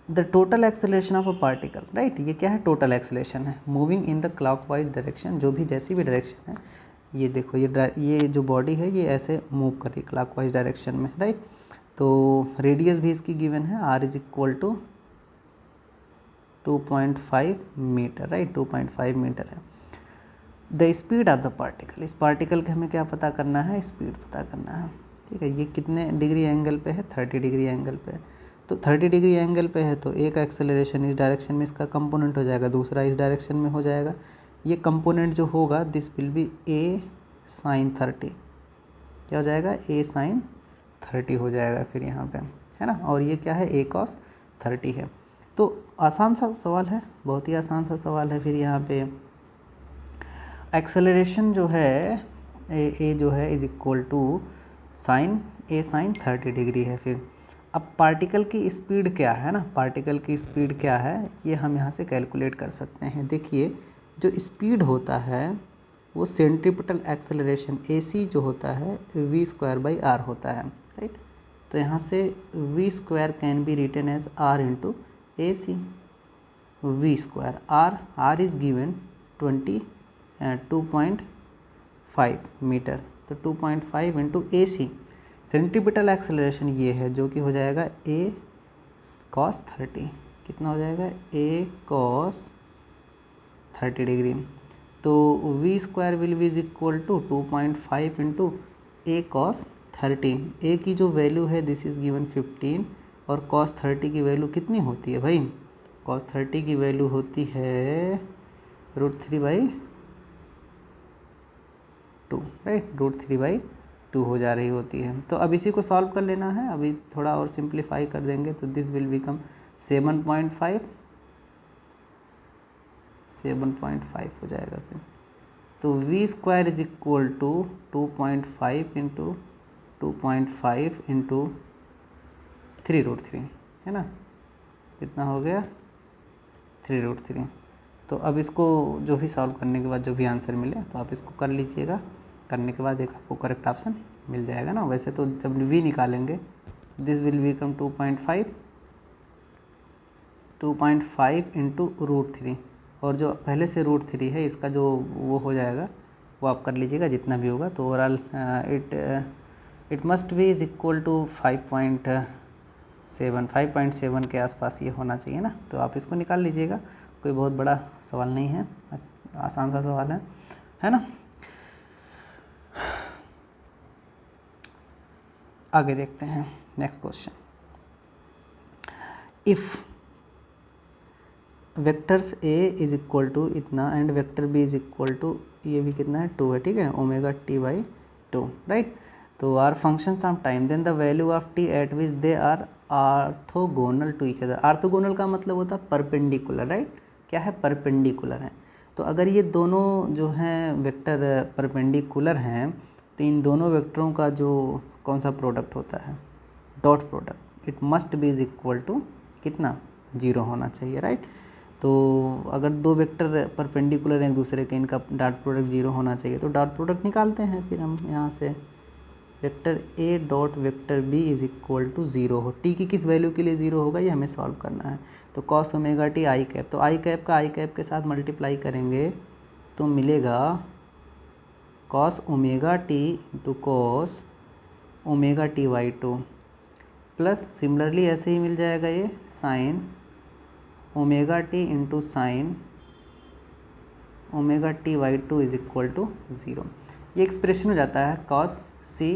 the total acceleration of a particle, right. ये क्या है? टोटल एक्सेलरेशन है moving in the clockwise direction. जो भी जैसी भी डायरेक्शन है, ये देखो ये जो बॉडी है ये ऐसे मूव कर रही है क्लॉकवाइज डायरेक्शन में, राइट। तो रेडियस भी इसकी गिवन है, R is equal to 2.5 metre, right. 2.5 metre है। The speed of the particle, इस पार्टिकल का हमें क्या पता करना है? स्पीड पता करना है, ठीक है। ये कितने डिग्री एंगल पे है? 30 डिग्री एंगल पे। तो 30 डिग्री एंगल पे है तो एक एक्सेलरेशन इस डायरेक्शन में इसका कंपोनेंट हो जाएगा, दूसरा इस डायरेक्शन में हो जाएगा। ये कंपोनेंट जो होगा this will be a sine 30, क्या हो जाएगा? ए साइन 30 हो जाएगा फिर यहाँ पे, है ना। और ये क्या है? ए कॉस 30 है। तो आसान सा सवाल है, बहुत ही आसान सा सवाल है। फिर यहाँ पे एक्सेलरेशन जो है ए जो है is equal to sine a sine 30 degree है। फिर अब पार्टिकल की स्पीड क्या है ना, पार्टिकल की स्पीड क्या है ये हम यहाँ से कैलकुलेट कर सकते हैं। देखिए जो स्पीड होता है वो सेंट्रीपिटल एक्सेलरेशन AC जो होता है v²/r होता है, राइट। तो यहाँ से v² can be written as r into AC। v² r is given 2.5 metre, तो 2.5 इंटू AC। सेंट्रीपिटल एक्सेलरेशन ये है जो कि हो जाएगा a cos 30। कितना हो जाएगा? a cos 30 degree. तो v² will be is equal to 2.5 into a cos 30। a की जो वैल्यू है दिस इज़ गिवन 15 और cos 30 की वैल्यू कितनी होती है भाई? cos 30 की वैल्यू होती है √3/2, राइट। √3/2 हो जा रही होती है। तो अब इसी को सॉल्व कर लेना है, अभी थोड़ा और सिंप्लीफाई कर देंगे तो दिस विल बिकम 7.5 हो जाएगा फिर। तो v² is equal to 2.5 into 2.5 into 3√3, है ना। कितना हो गया? 3√3। तो अब इसको जो भी सॉल्व करने के बाद जो भी आंसर मिले तो आप इसको कर लीजिएगा। करने के बाद एक आपको करेक्ट ऑप्शन मिल जाएगा ना। वैसे तो जब v निकालेंगे दिस विल बिकम 2.5 इंटू √3 और जो पहले से √3 है इसका जो वो हो जाएगा वो आप कर लीजिएगा जितना भी होगा। तो overall it must be is equal to 5.7 के आसपास ये होना चाहिए ना। तो आप इसको निकाल लीजिएगा, कोई बहुत बड़ा सवाल नहीं है, आसान सा सवाल है ना। आगे देखते हैं next question. If vectors a is equal to इतना and vector b is equal to ये भी कितना है? 2 है, ठीक है, ω/t/2, राइट। तो are functions of time then the value of t at which they are orthogonal to each other. Orthogonal का मतलब होता है परपेंडिकुलर, राइट। क्या है? परपेंडिकुलर है। तो अगर ये दोनों जो हैं वेक्टर परपेंडिकुलर हैं तो इन दोनों वेक्टरों का जो कौन सा प्रोडक्ट होता है? Dot product it must be is equal to कितना, 0 होना चाहिए, राइट। तो अगर दो वेक्टर परपेंडिकुलर हैं एक दूसरे के, इनका डॉट प्रोडक्ट 0 होना चाहिए, तो डॉट प्रोडक्ट निकालते हैं फिर हम यहाँ से, vector A dot vector B is equal to 0 हो, टी की किस वैल्यू के लिए 0 होगा ये हमें सॉल्व करना है। तो cos omega T I cap, तो आई कैप का आई कैप के साथ मल्टीप्लाई करेंगे तो मिलेगा cos omega t into cos omega t by 2 plus similarly ऐसे ही मिल जाएगा ये sine omega t into sine omega t by 2 is equal to 0। ये एक्सप्रेशन हो जाता है कॉस सी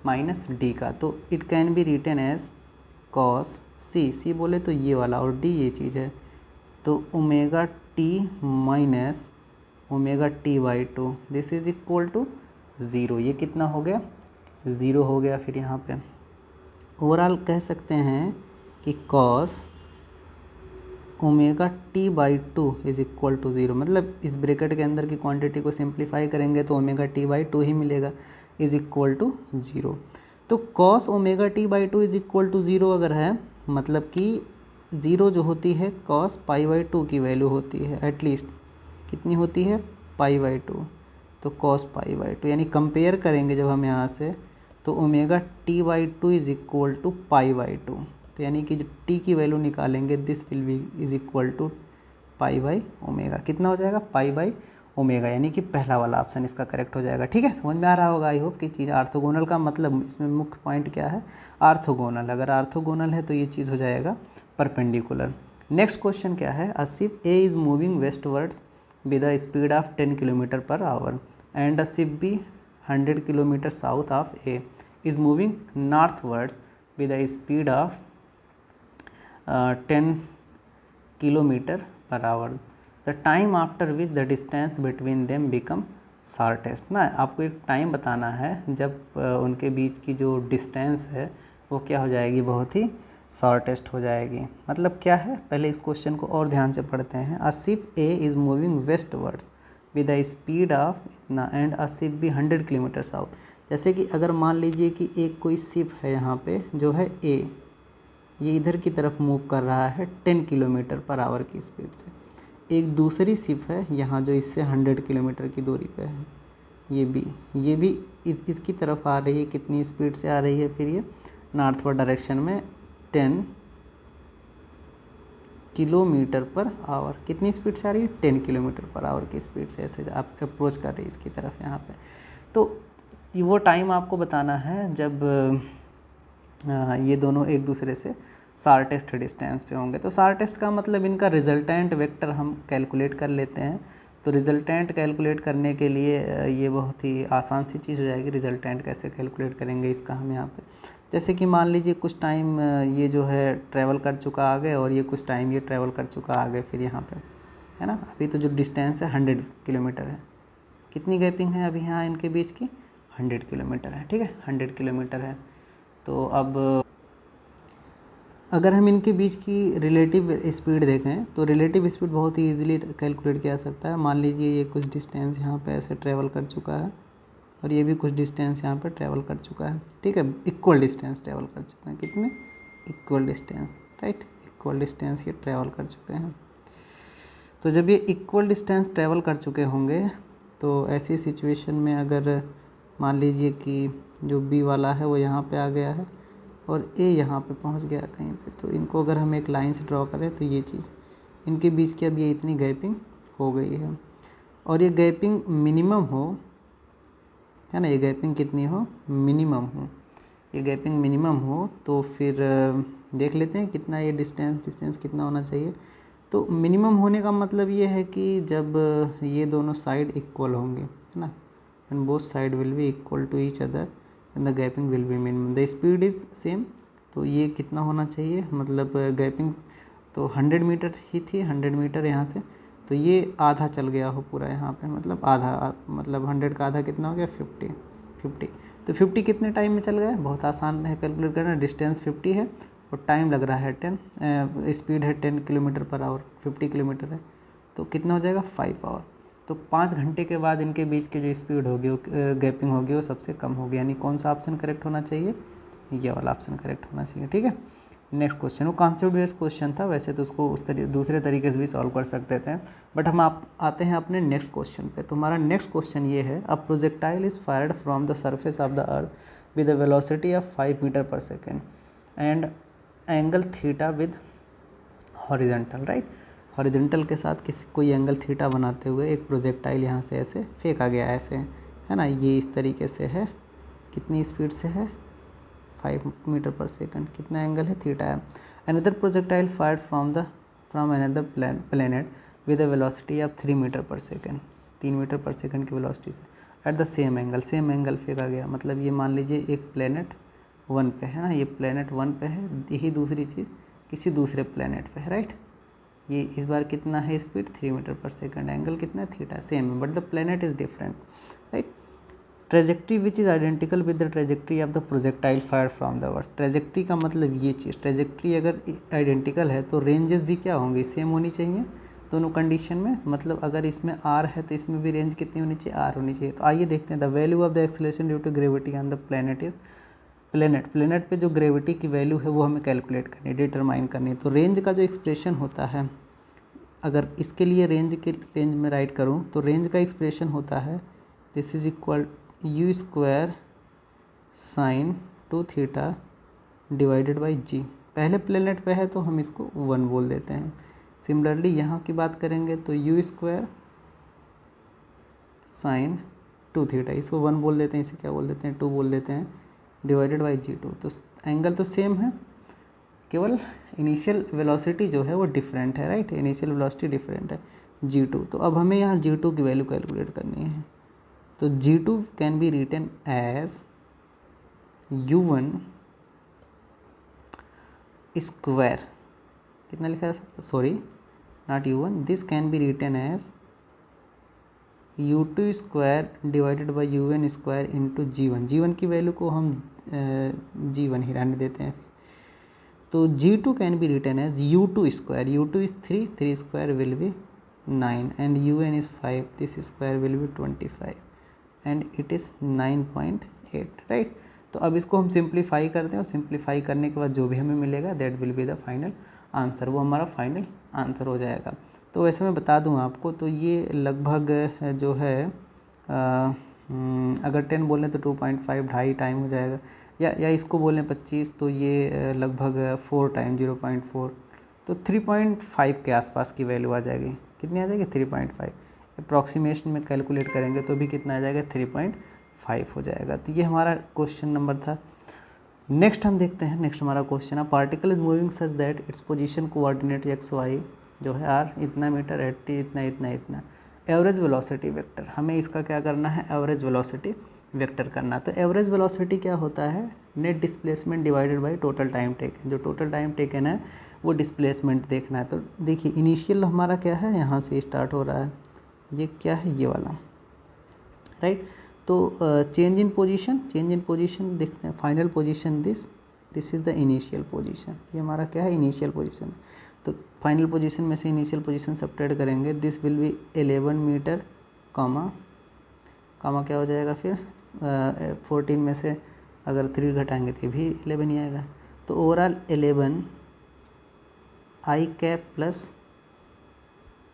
माइनस डी का, तो it can be written as cos C बोले तो ये वाला और डी ये चीज़ है, तो omega t minus omega t by 2 this is equal to 0। ये कितना हो गया, 0 हो गया। फिर यहाँ पे ओवरऑल कह सकते हैं कि cos omega t by 2 is equal to 0, मतलब इस ब्रैकेट के अंदर की क्वांटिटी को सिंप्लीफाई करेंगे तो ओमेगा टी बाई 2 ही मिलेगा, इज इक्वल टू 0। तो cos omega t by 2 is equal to 0 अगर है, मतलब कि 0 जो होती है कॉस पाई बाई 2 की वैल्यू होती है, एटलीस्ट कितनी होती है, पाई बाई 2, तो कॉस पाई बाई 2, यानी कंपेयर करेंगे जब हम यहाँ से तो omega t by 2 is equal to pi by 2, तो यानी कि जो टी की वैल्यू निकालेंगे this will be is equal to pi by omega, कितना हो जाएगा, पाई बाई ओमेगा, यानी कि पहला वाला ऑप्शन इसका करेक्ट हो जाएगा। ठीक है, समझ में आ रहा होगा आई होप कि चीज़ आर्थोगोनल का मतलब इसमें मुख्य पॉइंट क्या है, आर्थोगोनल, अगर आर्थोगोनल है तो ये चीज़ हो जाएगा परपेंडिकुलर। नेक्स्ट क्वेश्चन क्या है, a ship A is moving westwards with the speed of 10 kilometre per hour and a ship B 100 kilometre south of A is moving northwards with the speed of 10 kilometre per hour, the time after which the distance between them become shortest. ना आपको एक time बताना है जब उनके बीच की जो distance है वो क्या हो जाएगी, बहुत ही शॉर्टेस्ट हो जाएगी। मतलब क्या है, पहले इस क्वेश्चन को और ध्यान से पढ़ते हैं। A ship A is moving westwards with the speed of इतना and a ship B 100 kilometre south. जैसे कि अगर मान लीजिए कि एक कोई शिप है यहाँ पे जो है ए, ये इधर की तरफ मूव कर रहा है 10 किलोमीटर पर आवर की स्पीड से, एक दूसरी शिप है यहाँ जो इससे 100 किलोमीटर की दूरी पे है, ये भी इसकी तरफ आ रही है, कितनी स्पीड से आ रही है, फिर ये नॉर्थवर्ड डायरेक्शन में 10 किलोमीटर पर आवर, कितनी स्पीड से आ रही है, 10 किलोमीटर पर आवर की स्पीड से ऐसे आप अप्रोच कर रही है इसकी तरफ यहाँ पे। तो वो टाइम आपको बताना है जब ये दोनों एक दूसरे से शॉर्टेस्ट डिस्टेंस पे होंगे। तो शॉर्टेस्ट का मतलब इनका रिजल्टेंट वेक्टर हम कैलकुलेट कर लेते हैं। तो रिजल्टेंट कैलकुलेट करने के लिए ये बहुत ही आसान सी चीज़ हो जाएगी। रिजल्टेंट कैसे कैलकुलेट करेंगे इसका हम यहाँ पे, जैसे कि मान लीजिए कुछ टाइम ये जो है ट्रैवल कर चुका आगे और ये कुछ टाइम ये ट्रैवल कर चुका आगे, फिर यहाँ पे है ना, अभी तो जो डिस्टेंस है 100 किलोमीटर है, कितनी गैपिंग है अभी यहाँ इनके बीच की, 100 किलोमीटर है। ठीक है, 100 किलोमीटर है। तो अब अगर हम इनके बीच की रिलेटिव स्पीड देखें तो रिलेटिव स्पीड बहुत ही इजीली कैलकुलेट किया जा सकता है। मान लीजिए ये कुछ डिस्टेंस यहाँ पे ऐसे ट्रैवल कर चुका है और ये भी कुछ डिस्टेंस यहाँ पे ट्रैवल कर चुका है। ठीक है, इक्वल डिस्टेंस ट्रैवल कर चुके हैं, कितने, equal distance, right, equal distance ये ट्रैवल कर चुके हैं। तो जब ये इक्वल डिस्टेंस ट्रैवल कर चुके होंगे तो ऐसी सिचुएशन में अगर मान लीजिए कि जो बी वाला है वो यहाँ पे आ गया है और ए यहाँ पे पहुँच गया कहीं पे, तो इनको अगर हम एक लाइन से ड्रॉ करें तो ये चीज़ इनके बीच की अब ये इतनी गैपिंग हो गई है और ये गैपिंग मिनिमम हो, है ना, ये गैपिंग कितनी हो, मिनिमम हो, ये गैपिंग मिनिमम हो तो फिर देख लेते हैं कितना ये डिस्टेंस कितना होना चाहिए। तो मिनिमम होने का मतलब ये है कि जब ये दोनों साइड इक्वल होंगे, है ना, and both side will be equal to each other and the gapping will be minimum, the speed is same. तो ये कितना होना चाहिए, मतलब गैपिंग तो 100 मीटर ही थी, 100 मीटर यहाँ से, तो ये आधा चल गया हो पूरा यहाँ पे, मतलब आधा, मतलब 100 का आधा कितना हो गया, 50। तो 50 कितने टाइम में चल गया, बहुत आसान है कैलकुलेट करना। डिस्टेंस 50 है और टाइम लग रहा है 10, स्पीड है 10 किलोमीटर पर आवर, 50 किलोमीटर है, तो कितना हो जाएगा, 5 आवर। तो 5 घंटे के बाद इनके बीच की जो स्पीड होगी, गैपिंग होगी, वो सबसे कम होगी। यानी कौन सा ऑप्शन करेक्ट होना चाहिए, ये वाला ऑप्शन करेक्ट होना चाहिए। ठीक है, नेक्स्ट क्वेश्चन, वो कॉन्सेप्ट बेस्ड क्वेश्चन था, वैसे तो उसको दूसरे तरीके से भी सॉल्व कर सकते थे, बट हम आते हैं अपने नेक्स्ट क्वेश्चन पे। तो हमारा नेक्स्ट क्वेश्चन ये है, a projectile is fired from the surface of the earth with a velocity of 5 metre per second and angle theta with horizontal, right. Horizontal के साथ कोई एंगल थीटा बनाते हुए एक प्रोजेक्टाइल यहाँ से ऐसे फेंका गया, ऐसे है ना, ये इस तरीके से है, कितनी स्पीड से है, 5 मीटर पर सेकंड, कितना एंगल है, थीटा है। Another projectile fired from another planet with a velocity of 3 metre पर सेकंड, 3 मीटर पर सेकंड की वेलोसिटी से एट द सेम एंगल फेंका गया। मतलब ये मान लीजिए एक प्लेनेट 1 पे है ना, ये प्लेनेट 1 पे है, यही दूसरी चीज़ किसी दूसरे प्लेनेट पे है, राइट। ये इस बार कितना है स्पीड, 3 मीटर पर सेकंड, एंगल कितना है, थीटा, सेम है, but the planet is different, right. Trajectory which is identical with the trajectory of the projectile fire from the earth. Trajectory का मतलब ये चीज़, ट्रेजेक्ट्री अगर आइडेंटिकल है तो रेंजेस भी क्या होंगी, सेम होनी चाहिए दोनों कंडीशन में। मतलब अगर इसमें आर है तो इसमें भी रेंज कितनी होनी चाहिए, आर होनी चाहिए। तो आइए देखते हैं, the value of the acceleration due to gravity on the planet is, planet पे जो ग्रेविटी की वैल्यू है वो हमें कैलकुलेट करनी है, डिटरमाइन करनी है। तो रेंज का जो एक्सप्रेशन होता है, अगर इसके लिए रेंज में राइट करूँ तो रेंज का एक्सप्रेशन होता है this is equal U square sine 2 theta divided by G. पहले प्लेनेट पे है तो हम इसको 1 बोल देते हैं। सिमिलरली यहाँ की बात करेंगे तो यू स्क्वायर साइन 2 थीटा, इसको 1 बोल देते हैं, इसे क्या बोल देते हैं, 2 बोल देते हैं, डिवाइडेड बाई जी2। तो एंगल तो सेम है, केवल इनिशियल वेलोसिटी जो है वो डिफरेंट है, राइट। इनिशियल वेलोसिटी डिफरेंट है, जी2। तो अब हमें यहाँ जी2 की वैल्यू कैलकुलेट करनी है। तो जी2 can be written as u1 square, कितना लिखा है, sorry not u1, this can be written as u2 square divided by un square into जी1। जी1 की वैल्यू को हम जी1 ही रहने देते हैं। तो g2 can be written as u2 square, u2 is 3 square will be 9 and un is 5, this square will be 25 and it is 9.8, right. तो अब इसको हम सिंप्लीफाई करते हैं और सिंप्लीफाई करने के बाद जो भी हमें मिलेगा that will be the final answer, वो हमारा फाइनल आंसर हो जाएगा। तो वैसे मैं बता दूं आपको, तो ये लगभग जो है अगर 10 बोलें तो 2.5 ढाई टाइम हो जाएगा, या इसको बोलें 25 तो ये लगभग 4 टाइम 0.4, तो 3.5 के आसपास की वैल्यू आ जाएगी। कितनी आ जाएगी, 3.5। अप्रॉक्सीमेशन में कैलकुलेट करेंगे तो भी कितना आ जाएगा, 3.5 हो जाएगा। तो ये हमारा क्वेश्चन नंबर था। नेक्स्ट हम देखते हैं, नेक्स्ट हमारा क्वेश्चन है, particle is moving such that its position coordinate X Y जो है आर इतना मीटर, एट टी इतना इतना इतना, एवरेज वेलोसिटी वेक्टर। हमें इसका क्या करना है, एवरेज वेलोसिटी वेक्टर करना। तो एवरेज वेलोसिटी क्या होता है, net displacement divided by total time taken. जो टोटल टाइम टेकन है वो डिस्प्लेसमेंट देखना है। तो देखिए इनिशियल हमारा क्या है, यहाँ से स्टार्ट हो रहा है, ये क्या है, ये वाला, राइट। तो चेंज इन पोजीशन देखते हैं, final position this is the initial position, ये हमारा क्या है, इनिशियल पोजीशन। तो फाइनल पोजीशन में से इनिशियल पोजीशन सब्ट्रैक्ट करेंगे, दिस विल बी 11 मीटर, कामा क्या हो जाएगा फिर 14 में से अगर 3 घटाएंगे तो भी 11 ही आएगा। तो ओवरऑल 11 आई कैप प्लस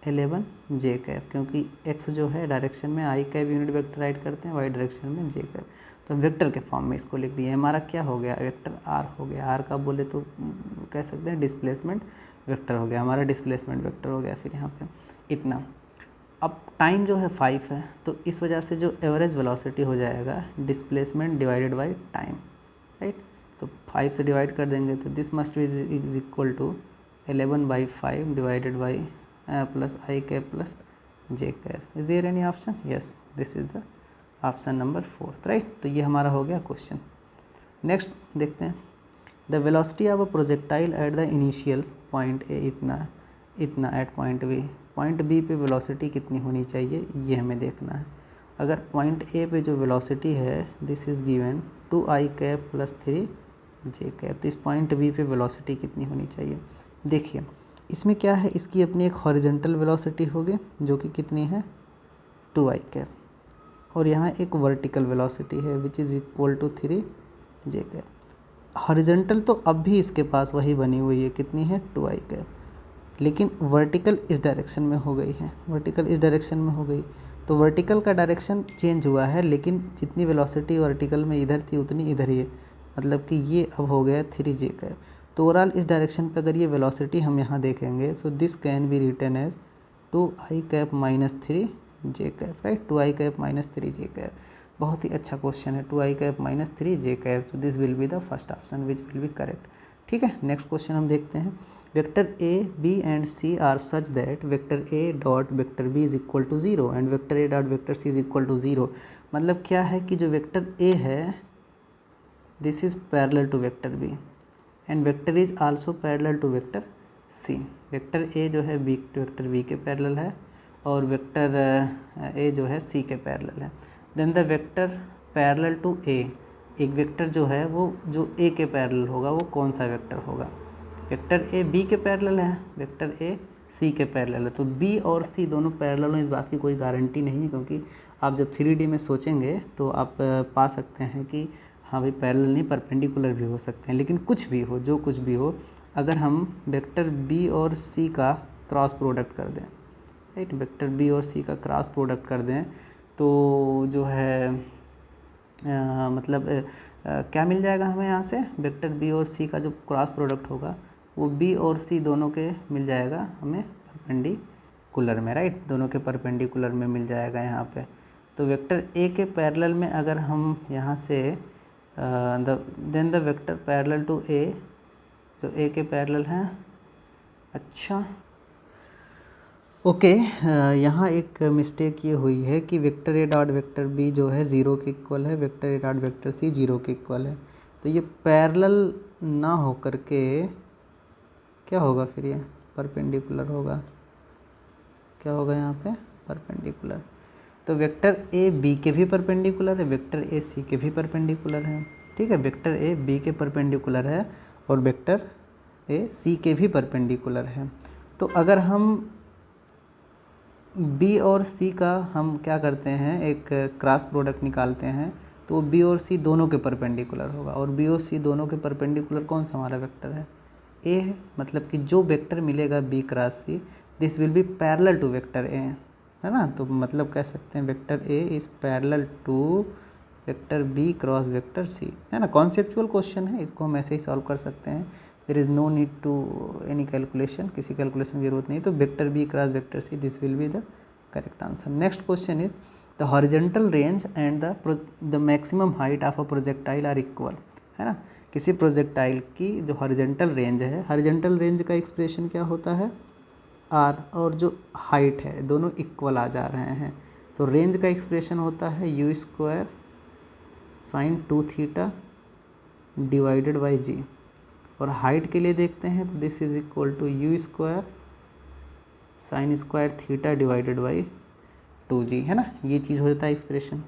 11 जे कैप, क्योंकि x जो है डायरेक्शन में आई कैप यूनिट वेक्टर राइट करते हैं, y डायरेक्शन में जे कैप। तो वेक्टर के फॉर्म में इसको लिख दिए। हमारा क्या हो गया, वेक्टर r हो गया। r का बोले तो कह सकते हैं डिस्प्लेसमेंट वेक्टर हो गया, हमारा डिस्प्लेसमेंट वेक्टर हो गया। फिर यहाँ पे इतना, अब टाइम जो है 5 है, तो इस वजह से जो एवरेज वेलोसिटी हो जाएगा displacement divided by time, right. तो 5 से डिवाइड कर देंगे तो this must be is equal to 11/5 divided by plus I cap plus J cap. Is there any option, yes, this is the option number 4, right. तो ये हमारा हो गया क्वेश्चन। नेक्स्ट देखते हैं, the velocity of a projectile at the initial point A इतना at point B पे velocity कितनी होनी चाहिए, ये हमें देखना है। अगर पॉइंट ए पे जो वेलोसिटी है this is given 2i cap plus 3 J cap, तो इस पॉइंट बी पे वेलोसिटी कितनी होनी चाहिए। देखिए इसमें क्या है, इसकी अपनी एक हॉरिजॉन्टल वेलोसिटी होगी जो कि कितनी है 2i कैप, और यहाँ एक वर्टिकल वेलोसिटी है which is equal to 3 J cap. Horizontal तो अब भी इसके पास वही बनी हुई है, कितनी है 2i कैप, लेकिन वर्टिकल इस डायरेक्शन में हो गई है, वर्टिकल इस डायरेक्शन में हो गई। तो वर्टिकल का डायरेक्शन चेंज हुआ है, लेकिन जितनी वेलोसिटी वर्टिकल में इधर थी उतनी इधर ही है, मतलब कि ये अब हो गया 3j कैप। तो ओवरऑल इस डायरेक्शन पे अगर ये वेलोसिटी हम यहाँ देखेंगे, so this can be written as 2i cap minus 3j cap, right, 2i cap minus 3j cap. बहुत ही अच्छा क्वेश्चन है, 2i cap minus 3j cap, तो this will be the first option which will be correct. ठीक है, next question हम देखते हैं। Vector A B and C are such that vector A dot vector B is equal to 0 and vector A dot vector C is equal to 0। मतलब क्या है कि जो वेक्टर ए है this is parallel to vector B and vector is also parallel to vector C. Vector A जो है B vector B के parallel है और वेक्टर ए जो है सी के पैरेलल है। Then the vector parallel to A, एक वेक्टर जो है वो जो ए के पैरेलल होगा वो कौन सा वेक्टर होगा? वेक्टर ए बी के पैरेलल है, वेक्टर ए सी के पैरेलल है, तो बी और सी दोनों पैरेलल हों इस बात की कोई गारंटी नहीं है, क्योंकि आप जब 3D में सोचेंगे तो आप पा सकते हैं कि हाँ भाई पैरेलल नहीं परपेंडिकुलर भी हो सकते हैं। लेकिन कुछ भी हो, जो कुछ भी हो, अगर हम वेक्टर बी और सी का क्रॉस प्रोडक्ट कर दें, राइट, वेक्टर बी और सी का क्रॉस प्रोडक्ट कर दें तो जो है क्या मिल जाएगा हमें यहाँ से? वेक्टर बी और सी का जो क्रॉस प्रोडक्ट होगा वो बी और सी दोनों के मिल जाएगा हमें परपेंडिकुलर में, राइट, दोनों के परपेंडिकुलर में मिल जाएगा यहाँ पे। तो वेक्टर ए के पैरेलल में अगर हम यहाँ से then the vector parallel to A, जो ए के पैरेलल हैं, अच्छा ओके, यहाँ एक मिस्टेक ये हुई है कि vector A dot vector B जो है 0 के इक्वल है, vector A dot vector C 0 के इक्वल है। तो ये पैरेलल ना हो करके क्या होगा फिर? ये परपेंडिकुलर होगा। क्या होगा यहाँ पे? परपेंडिकुलर। तो वेक्टर ए बी के भी परपेंडिकुलर है, वेक्टर ए सी के भी परपेंडिकुलर है। ठीक है, वेक्टर ए बी के परपेंडिकुलर है और वेक्टर ए सी के भी परपेंडिकुलर है। तो अगर हम बी और सी का हम क्या करते हैं, एक क्रॉस प्रोडक्ट निकालते हैं, तो बी और सी दोनों के परपेंडिकुलर होगा। और बी और सी दोनों के परपेंडिकुलर कौन सा हमारा वेक्टर है? ए है। मतलब कि जो वेक्टर मिलेगा B cross C this will be parallel to vector A, है ना। तो मतलब कह सकते हैं vector A is parallel to vector B cross vector C, है ना। कॉन्सेप्चुअल क्वेश्चन है, इसको हम ऐसे ही सॉल्व कर सकते हैं। There is no need to any calculation, किसी कैलकुलेशन की जरूरत नहीं। तो vector B cross vector C this will be the correct answer. Next question is the horizontal range and the maximum height of a projectile are equal, है ना। किसी projectile की जो हॉरिजॉन्टल रेंज है, हॉरिजॉन्टल रेंज का expression क्या होता है? आर, और जो हाइट है दोनों इक्वल आ जा रहे हैं, तो रेंज का एक्सप्रेशन होता है U square sine 2 theta divided by G. और हाइट के लिए देखते हैं तो this is equal to you square sine square theta divided by 2g, है ना। ये चीज़ हो जाता है एक्सप्रेशन।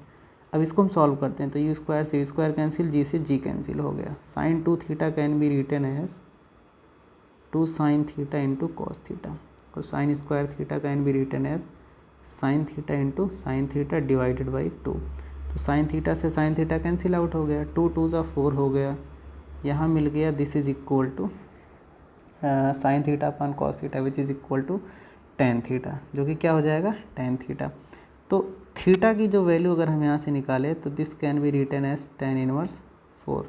अब इसको हम सॉल्व करते हैं तो यू स्क्वायर से यू स्क्वायर कैंसिल, जी से जी कैंसिल हो गया। Sine 2 theta can be written as 2 sine theta into cos theta, और sine square theta can be written as sine theta into sine theta divided by 2। तो sine theta से sine theta cancel out हो गया, 2 2 ज़ा 4 हो गया। यहाँ मिल गया this is equal to sine theta upon cos theta which is equal to tan theta, जो कि क्या हो जाएगा? Tan theta. तो थीटा की जो वैल्यू अगर हम यहाँ से निकालें तो this can be written as tan inverse 4।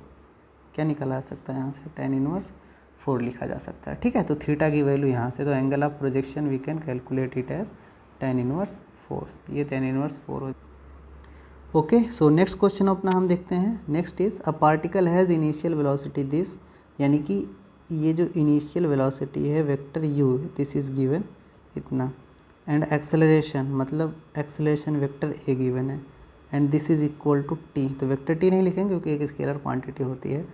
क्या निकाला जा सकता है यहाँ से? टेन इनवर्स 4 लिखा जा सकता है। ठीक है, तो थीटा की वैल्यू यहाँ से, तो angle of projection we can calculate it as tan inverse 4। ये टेन इनवर्स 4 हो। ओके, सो नेक्स्ट क्वेश्चन अपना हम देखते हैं। Next is a particle has initial velocity this, यानी कि ये जो इनिशियल वेलोसिटी है vector U this is given इतना, एंड एक्सेलरेशन मतलब एक्सेलरेशन वेक्टर ए गिवन है, and this is equal to T. तो वेक्टर टी नहीं लिखेंगे क्योंकि एक स्केलर क्वांटिटी होती है।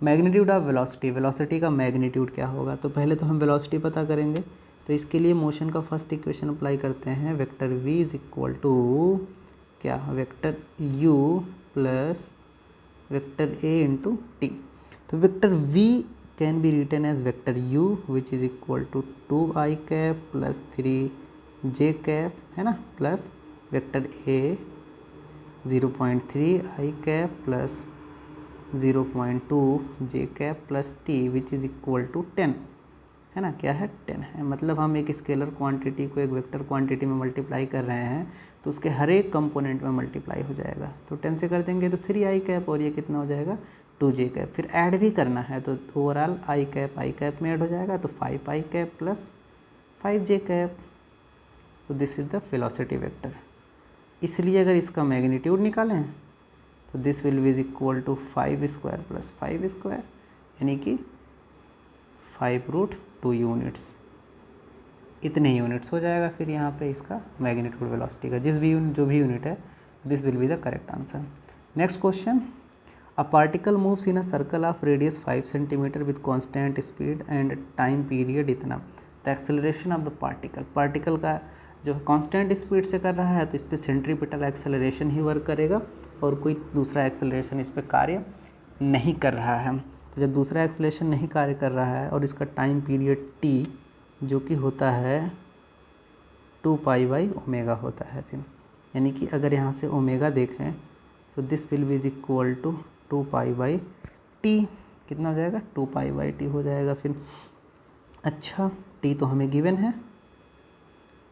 मैग्नीट्यूड ऑफ वेलोसिटी, वेलोसिटी का मैग्नीट्यूड क्या होगा? तो पहले तो हम वेलोसिटी पता करेंगे, तो इसके लिए मोशन का फर्स्ट इक्वेशन अप्लाई करते हैं। Vector V is equal to क्या? Vector U plus vector A into T. तो vector V can be written as vector u which is equal to 2i cap plus 3j cap, है ना, plus vector a 0.3i cap plus 0.2 J cap plus T which is equal to 10, है ना, क्या है 10 है। मतलब हम एक स्केलर क्वांटिटी को एक वेक्टर क्वांटिटी में मल्टीप्लाई कर रहे हैं तो उसके हर एक कंपोनेंट में मल्टीप्लाई हो जाएगा। तो 10 से कर देंगे तो 3 i कैप और ये कितना हो जाएगा 2 जे कैप। फिर ऐड भी करना है तो ओवरऑल i कैप में ऐड हो जाएगा तो 5 i cap plus 5 J cap. तो this is the velocity vector. इसलिए अगर इसका मैग्नीट्यूड निकालें तो this will be is equal to 5 square plus 5 square, यानी कि 5√2 यूनिट्स। इतने यूनिट्स हो जाएगा फिर यहाँ पे इसका मैग्नीट्यूड वेलोसिटी का, जो भी यूनिट है, this will be the correct answer. Next question, a particle moves in a circle of radius 5 centimetre with constant speed and time period इतना। The acceleration of the particle का जो constant speed से कर रहा है तो इस पर सेंट्रीपिटल एक्सेलरेशन ही वर्क करेगा और कोई दूसरा एक्सेलरेशन इस पर कार्य नहीं कर रहा है। तो जब दूसरा एक्सेलरेशन नहीं कार्य कर रहा है और इसका टाइम पीरियड t जो कि होता है 2π/ω होता है फिर, यानी कि अगर यहाँ से ओमेगा देखें तो this will be is equal to 2π/t। कितना हो जाएगा 2π/t हो जाएगा फिर। अच्छा t तो हमें गिवन है,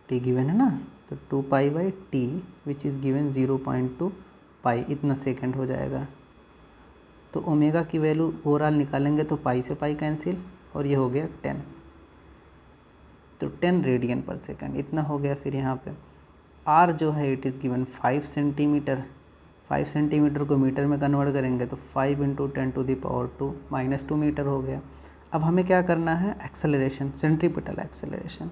t गिवन है ना, तो 2π/t विच इज़ गिवन 0.2 पाई इतना सेकंड हो जाएगा। तो ओमेगा की वैल्यू ओवरऑल निकालेंगे तो पाई से पाई कैंसिल और ये हो गया 10, तो 10 रेडियन पर सेकंड इतना हो गया। फिर यहाँ पे r जो है it is given 5 centimetre. 5 centimetre को मीटर में कन्वर्ट करेंगे तो 5 × 10⁻² -2 मीटर हो गया। अब हमें क्या करना है, acceleration, centripetal acceleration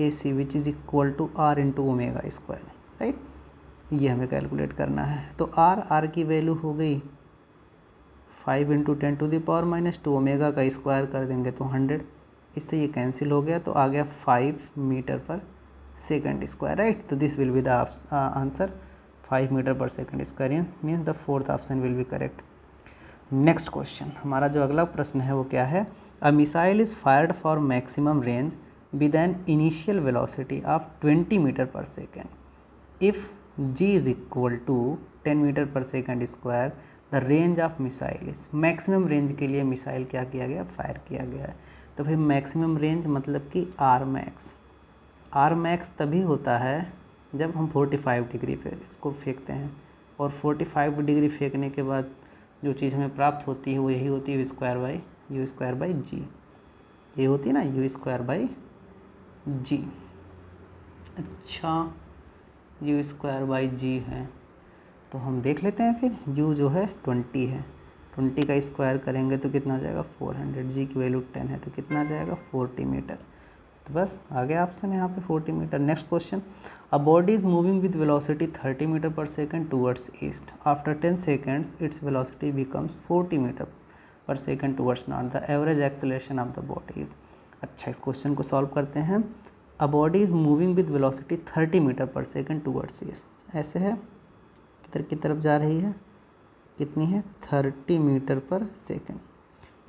AC which is equal to r × ω², right, ये हमें कैलकुलेट करना है। तो r की वैल्यू हो गई 5 × 10⁻², ओमेगा का स्क्वायर कर देंगे तो 100, इससे ये कैंसिल हो गया तो आ गया 5 मीटर पर सेकंड स्क्वायर, राइट। तो this will be the answer 5 metre पर second square, means the fourth option will be correct. Next question, हमारा जो अगला प्रश्न है वो क्या है, a missile is fired for maximum range with an initial velocity of 20 metre per second if g is equal to 10 metre पर second square, the range of missile is. Maximum range के लिए मिसाइल क्या किया गया, fire किया गया है। तो फिर मैक्सिमम रेंज मतलब कि आर मैक्स तभी होता है जब हम 45 डिग्री पे इसको फेंकते हैं, और 45 डिग्री फेंकने के बाद जो चीज़ हमें प्राप्त होती है वो यही होती है u²/g, ये होती है ना u²/g। अच्छा u²/g है तो हम देख लेते हैं फिर। u जो है 20 है, 20 का स्क्वायर करेंगे तो कितना हो जाएगा 400, g की वैल्यू 10 है तो कितना आ जाएगा 40 मीटर। तो बस आ गया ऑप्शन यहाँ पे 40 metre. Next question, a body is moving with velocity 30 metre पर second towards east, after 10 seconds its velocity becomes 40 metre पर second towards north, the average acceleration of the body is. अच्छा, इस question को solve करते हैं। A body is moving with velocity 30 metre पर second towards east, ऐसे है, किधर की तरफ जा रही है, कितनी है 30 मीटर पर सेकंड।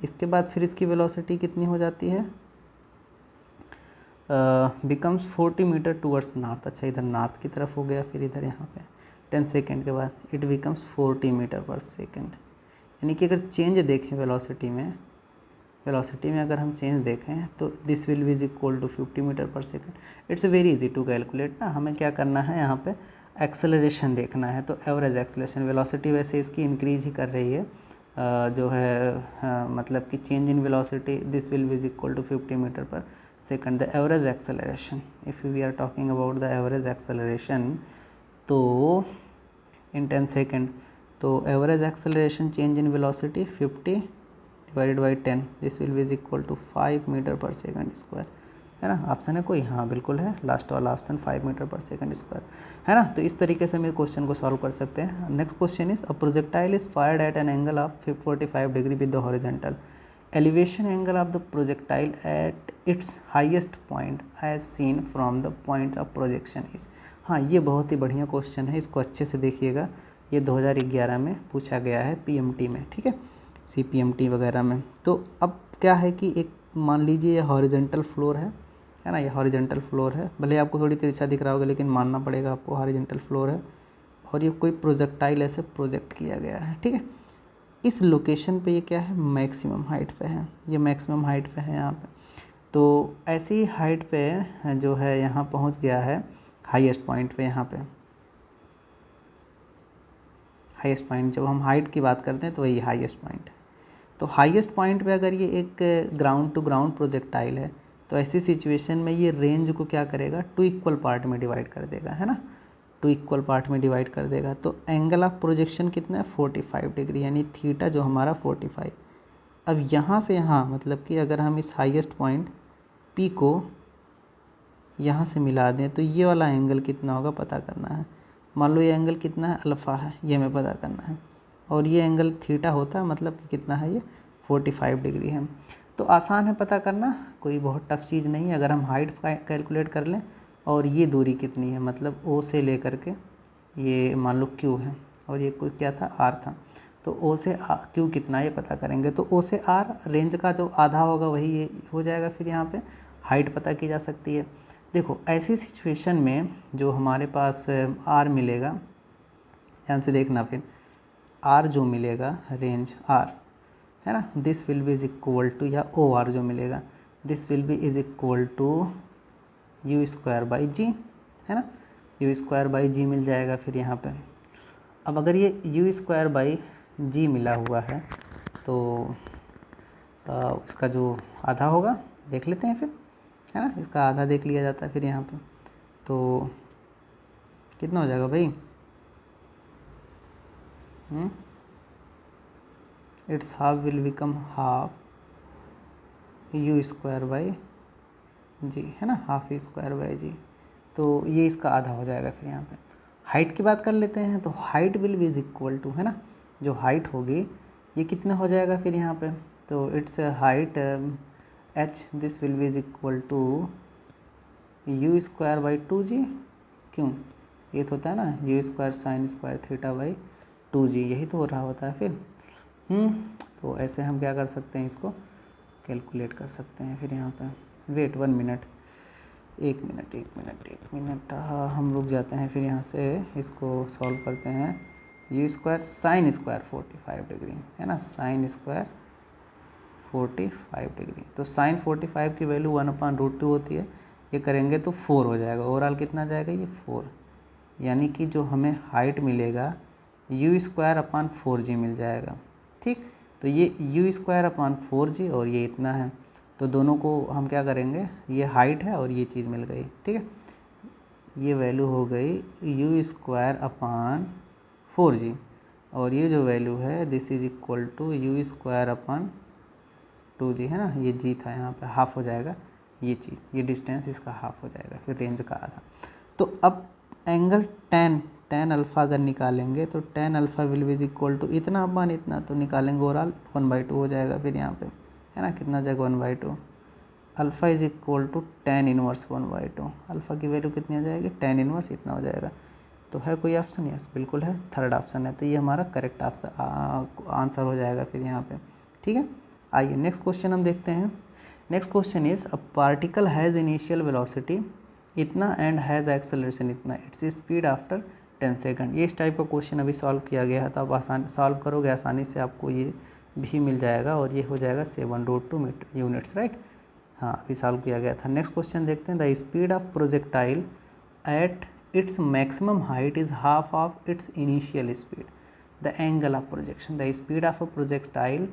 इसके बाद फिर इसकी वेलोसिटी कितनी हो जाती है, बिकम्स 40 मीटर टूवर्ड्स नॉर्थ। अच्छा, इधर नॉर्थ की तरफ हो गया, फिर इधर यहाँ पे 10 सेकेंड के बाद इट बिकम्स 40 मीटर पर सेकंड। यानी कि अगर चेंज देखें वेलोसिटी में अगर हम चेंज देखें तो this will be is equal to 50 metre पर second. It's very easy to calculate ना। हमें क्या करना है, यहाँ पे एक्सेलरेशन देखना है, तो एवरेज एक्सेलरेशन, वेलोसिटी वैसे इसकी इंक्रीज ही कर रही है, जो है मतलब कि change in velocity, this will be is equal to 50 metre पर second. The average acceleration, if we are talking about the average acceleration, तो इन 10 सेकेंड, तो average acceleration change in velocity 50 divided by 10, this will be is equal to 5 metre पर second square, है ना। Option है कोई, हाँ बिल्कुल है, लास्ट वाला ऑप्शन 5 मीटर पर सेकंड स्क्वायर, है ना। तो इस तरीके से हम इस क्वेश्चन को सॉल्व कर सकते हैं। Next question is, a projectile is fired at an angle of 45 degree with the horizontal, elevation angle of the projectile at its highest point as seen from the point of projection is. हाँ, ये बहुत ही बढ़िया question है, इसको अच्छे से देखिएगा, ये 2011 में पूछा गया है PMT में, ठीक है, CPMT वगैरह में। तो अब क्या है कि एक मान लीजिए ये हॉरिजेंटल फ्लोर है ना, ये हॉरिजेंटल फ्लोर है, भले आपको थोड़ी तिरछा दिख रहा होगा लेकिन मानना पड़ेगा आपको, हॉरिजेंटल फ्लोर है, और ये कोई प्रोजेक्टाइल ऐसे प्रोजेक्ट किया गया है, ठीक है। इस लोकेशन पे ये क्या है, मैक्सिमम हाइट पे है, ये मैक्सिमम हाइट पे है यहाँ पे। तो ऐसी हाइट पे जो है यहाँ पहुँच गया है हाईएस्ट पॉइंट पे। यहाँ पे हाईएस्ट पॉइंट, जब हम हाइट की बात करते हैं तो वही हाईएस्ट पॉइंट है। तो हाईएस्ट पॉइंट पे अगर ये एक ग्राउंड टू ग्राउंड प्रोजेक्टाइल है तो ऐसी सिचुएशन में ये रेंज को क्या करेगा, 2 इक्वल पार्ट में डिवाइड कर देगा, है ना, 2 इक्वल पार्ट में डिवाइड कर देगा। तो एंगल ऑफ प्रोजेक्शन कितना है, 45 डिग्री, यानी थीटा जो हमारा 45। अब यहाँ से यहाँ मतलब कि अगर हम इस हाईएस्ट पॉइंट P को यहाँ से मिला दें तो ये वाला एंगल कितना होगा पता करना है। मान लो ये एंगल कितना है, अल्फ़ा है, ये हमें पता करना है, और ये एंगल थीटा होता है, मतलब कि कितना है ये 45 डिग्री है। तो आसान है पता करना, कोई बहुत टफ चीज़ नहीं है। अगर हम हाइट कैलकुलेट कर लें और ये दूरी कितनी है, मतलब O से लेकर के ये मान लो Q है और ये कुछ क्या था, R था, तो O से Q कितना है ये पता करेंगे। तो O से R रेंज का जो आधा होगा वही ये हो जाएगा, फिर यहाँ पे हाइट पता की जा सकती है। देखो ऐसी सिचुएशन में जो हमारे पास R मिलेगा, ध्यान से देखना, फिर R जो मिलेगा रेंज R है ना, this will be is equal to, या OR जो मिलेगा this will be is equal to U square by G, है ना, U स्क्वायर बाई जी मिल जाएगा फिर यहाँ पे। अब अगर ये U स्क्वायर बाई जी मिला हुआ है तो इसका जो आधा होगा देख लेते हैं फिर, है ना, इसका आधा देख लिया जाता है फिर यहाँ पे। तो कितना हो जाएगा भाई, it's half will become half U square by G, है ना, half U square by G. तो ये इसका आधा हो जाएगा फिर यहाँ पे। हाइट की बात कर लेते हैं, तो height will be is equal to, है ना, जो हाइट होगी ये कितना हो जाएगा फिर यहाँ पे, तो its height H this will be is equal to U square by 2G, क्यों, ये तो होता है ना U square sine square theta by 2G, यही तो हो रहा होता है फिर। तो ऐसे हम क्या कर सकते हैं, इसको कैलकुलेट कर सकते हैं फिर यहाँ पे। Wait 1 minute, 1 minute 1 minute 1 minute, हाँ हम रुक जाते हैं फिर यहाँ से, इसको सॉल्व करते हैं। U square sine square 45 degree, है ना, साइन स्क्वायर 45 डिग्री, तो साइन 45 की वैल्यू 1/√2 होती है, ये करेंगे तो 4 हो जाएगा। ओवरऑल कितना जाएगा ये 4, यानी कि जो हमें हाइट मिलेगा U स्क्वायर अपान 4G मिल जाएगा। ठीक, तो ये U स्क्वायर अपान 4G और ये इतना है, तो दोनों को हम क्या करेंगे, ये हाइट है और ये चीज़ मिल गई, ठीक है, ये वैल्यू हो गई U स्क्वायर अपान 4G, और ये जो वैल्यू है this is equal to U square upon 2G, है ना, ये G था यहाँ पे, हाफ हो जाएगा ये चीज़, ये डिस्टेंस इसका हाफ हो जाएगा फिर रेंज का आधा। तो अब एंगल tan अल्फ़ा अगर निकालेंगे तो tan alpha will be equal to इतना अपान इतना, तो निकालेंगे ओवरऑल 1/2 हो जाएगा फिर यहाँ पे, है ना, कितना हो जाएगा 1/2। Alpha is equal to tan inverse 1/2, alpha की वैल्यू कितनी हो जाएगी, tan इनवर्स इतना हो जाएगा। तो है कोई ऑप्शन, यस बिल्कुल है, थर्ड ऑप्शन है, तो ये हमारा करेक्ट आंसर हो जाएगा फिर यहाँ पे, ठीक है। आइए नेक्स्ट क्वेश्चन हम देखते हैं। Next question is a particle has initial velocity इतना एंड हैज़ एक्सेलरेशन इतना, इट्स स्पीड आफ्टर 10 सेकंड। ये इस टाइप का क्वेश्चन अभी सॉल्व किया गया है, तो आप आसान सॉल्व करोगे आसानी से, आपको ये भी मिल जाएगा, और ये हो जाएगा 7√2 यूनिट्स, राइट, हाँ अभी सॉल्व किया गया था। नेक्स्ट क्वेश्चन देखते हैं। The speed of projectile at its maximum height is half of its initial speed, the angle of projection, the speed of a projectile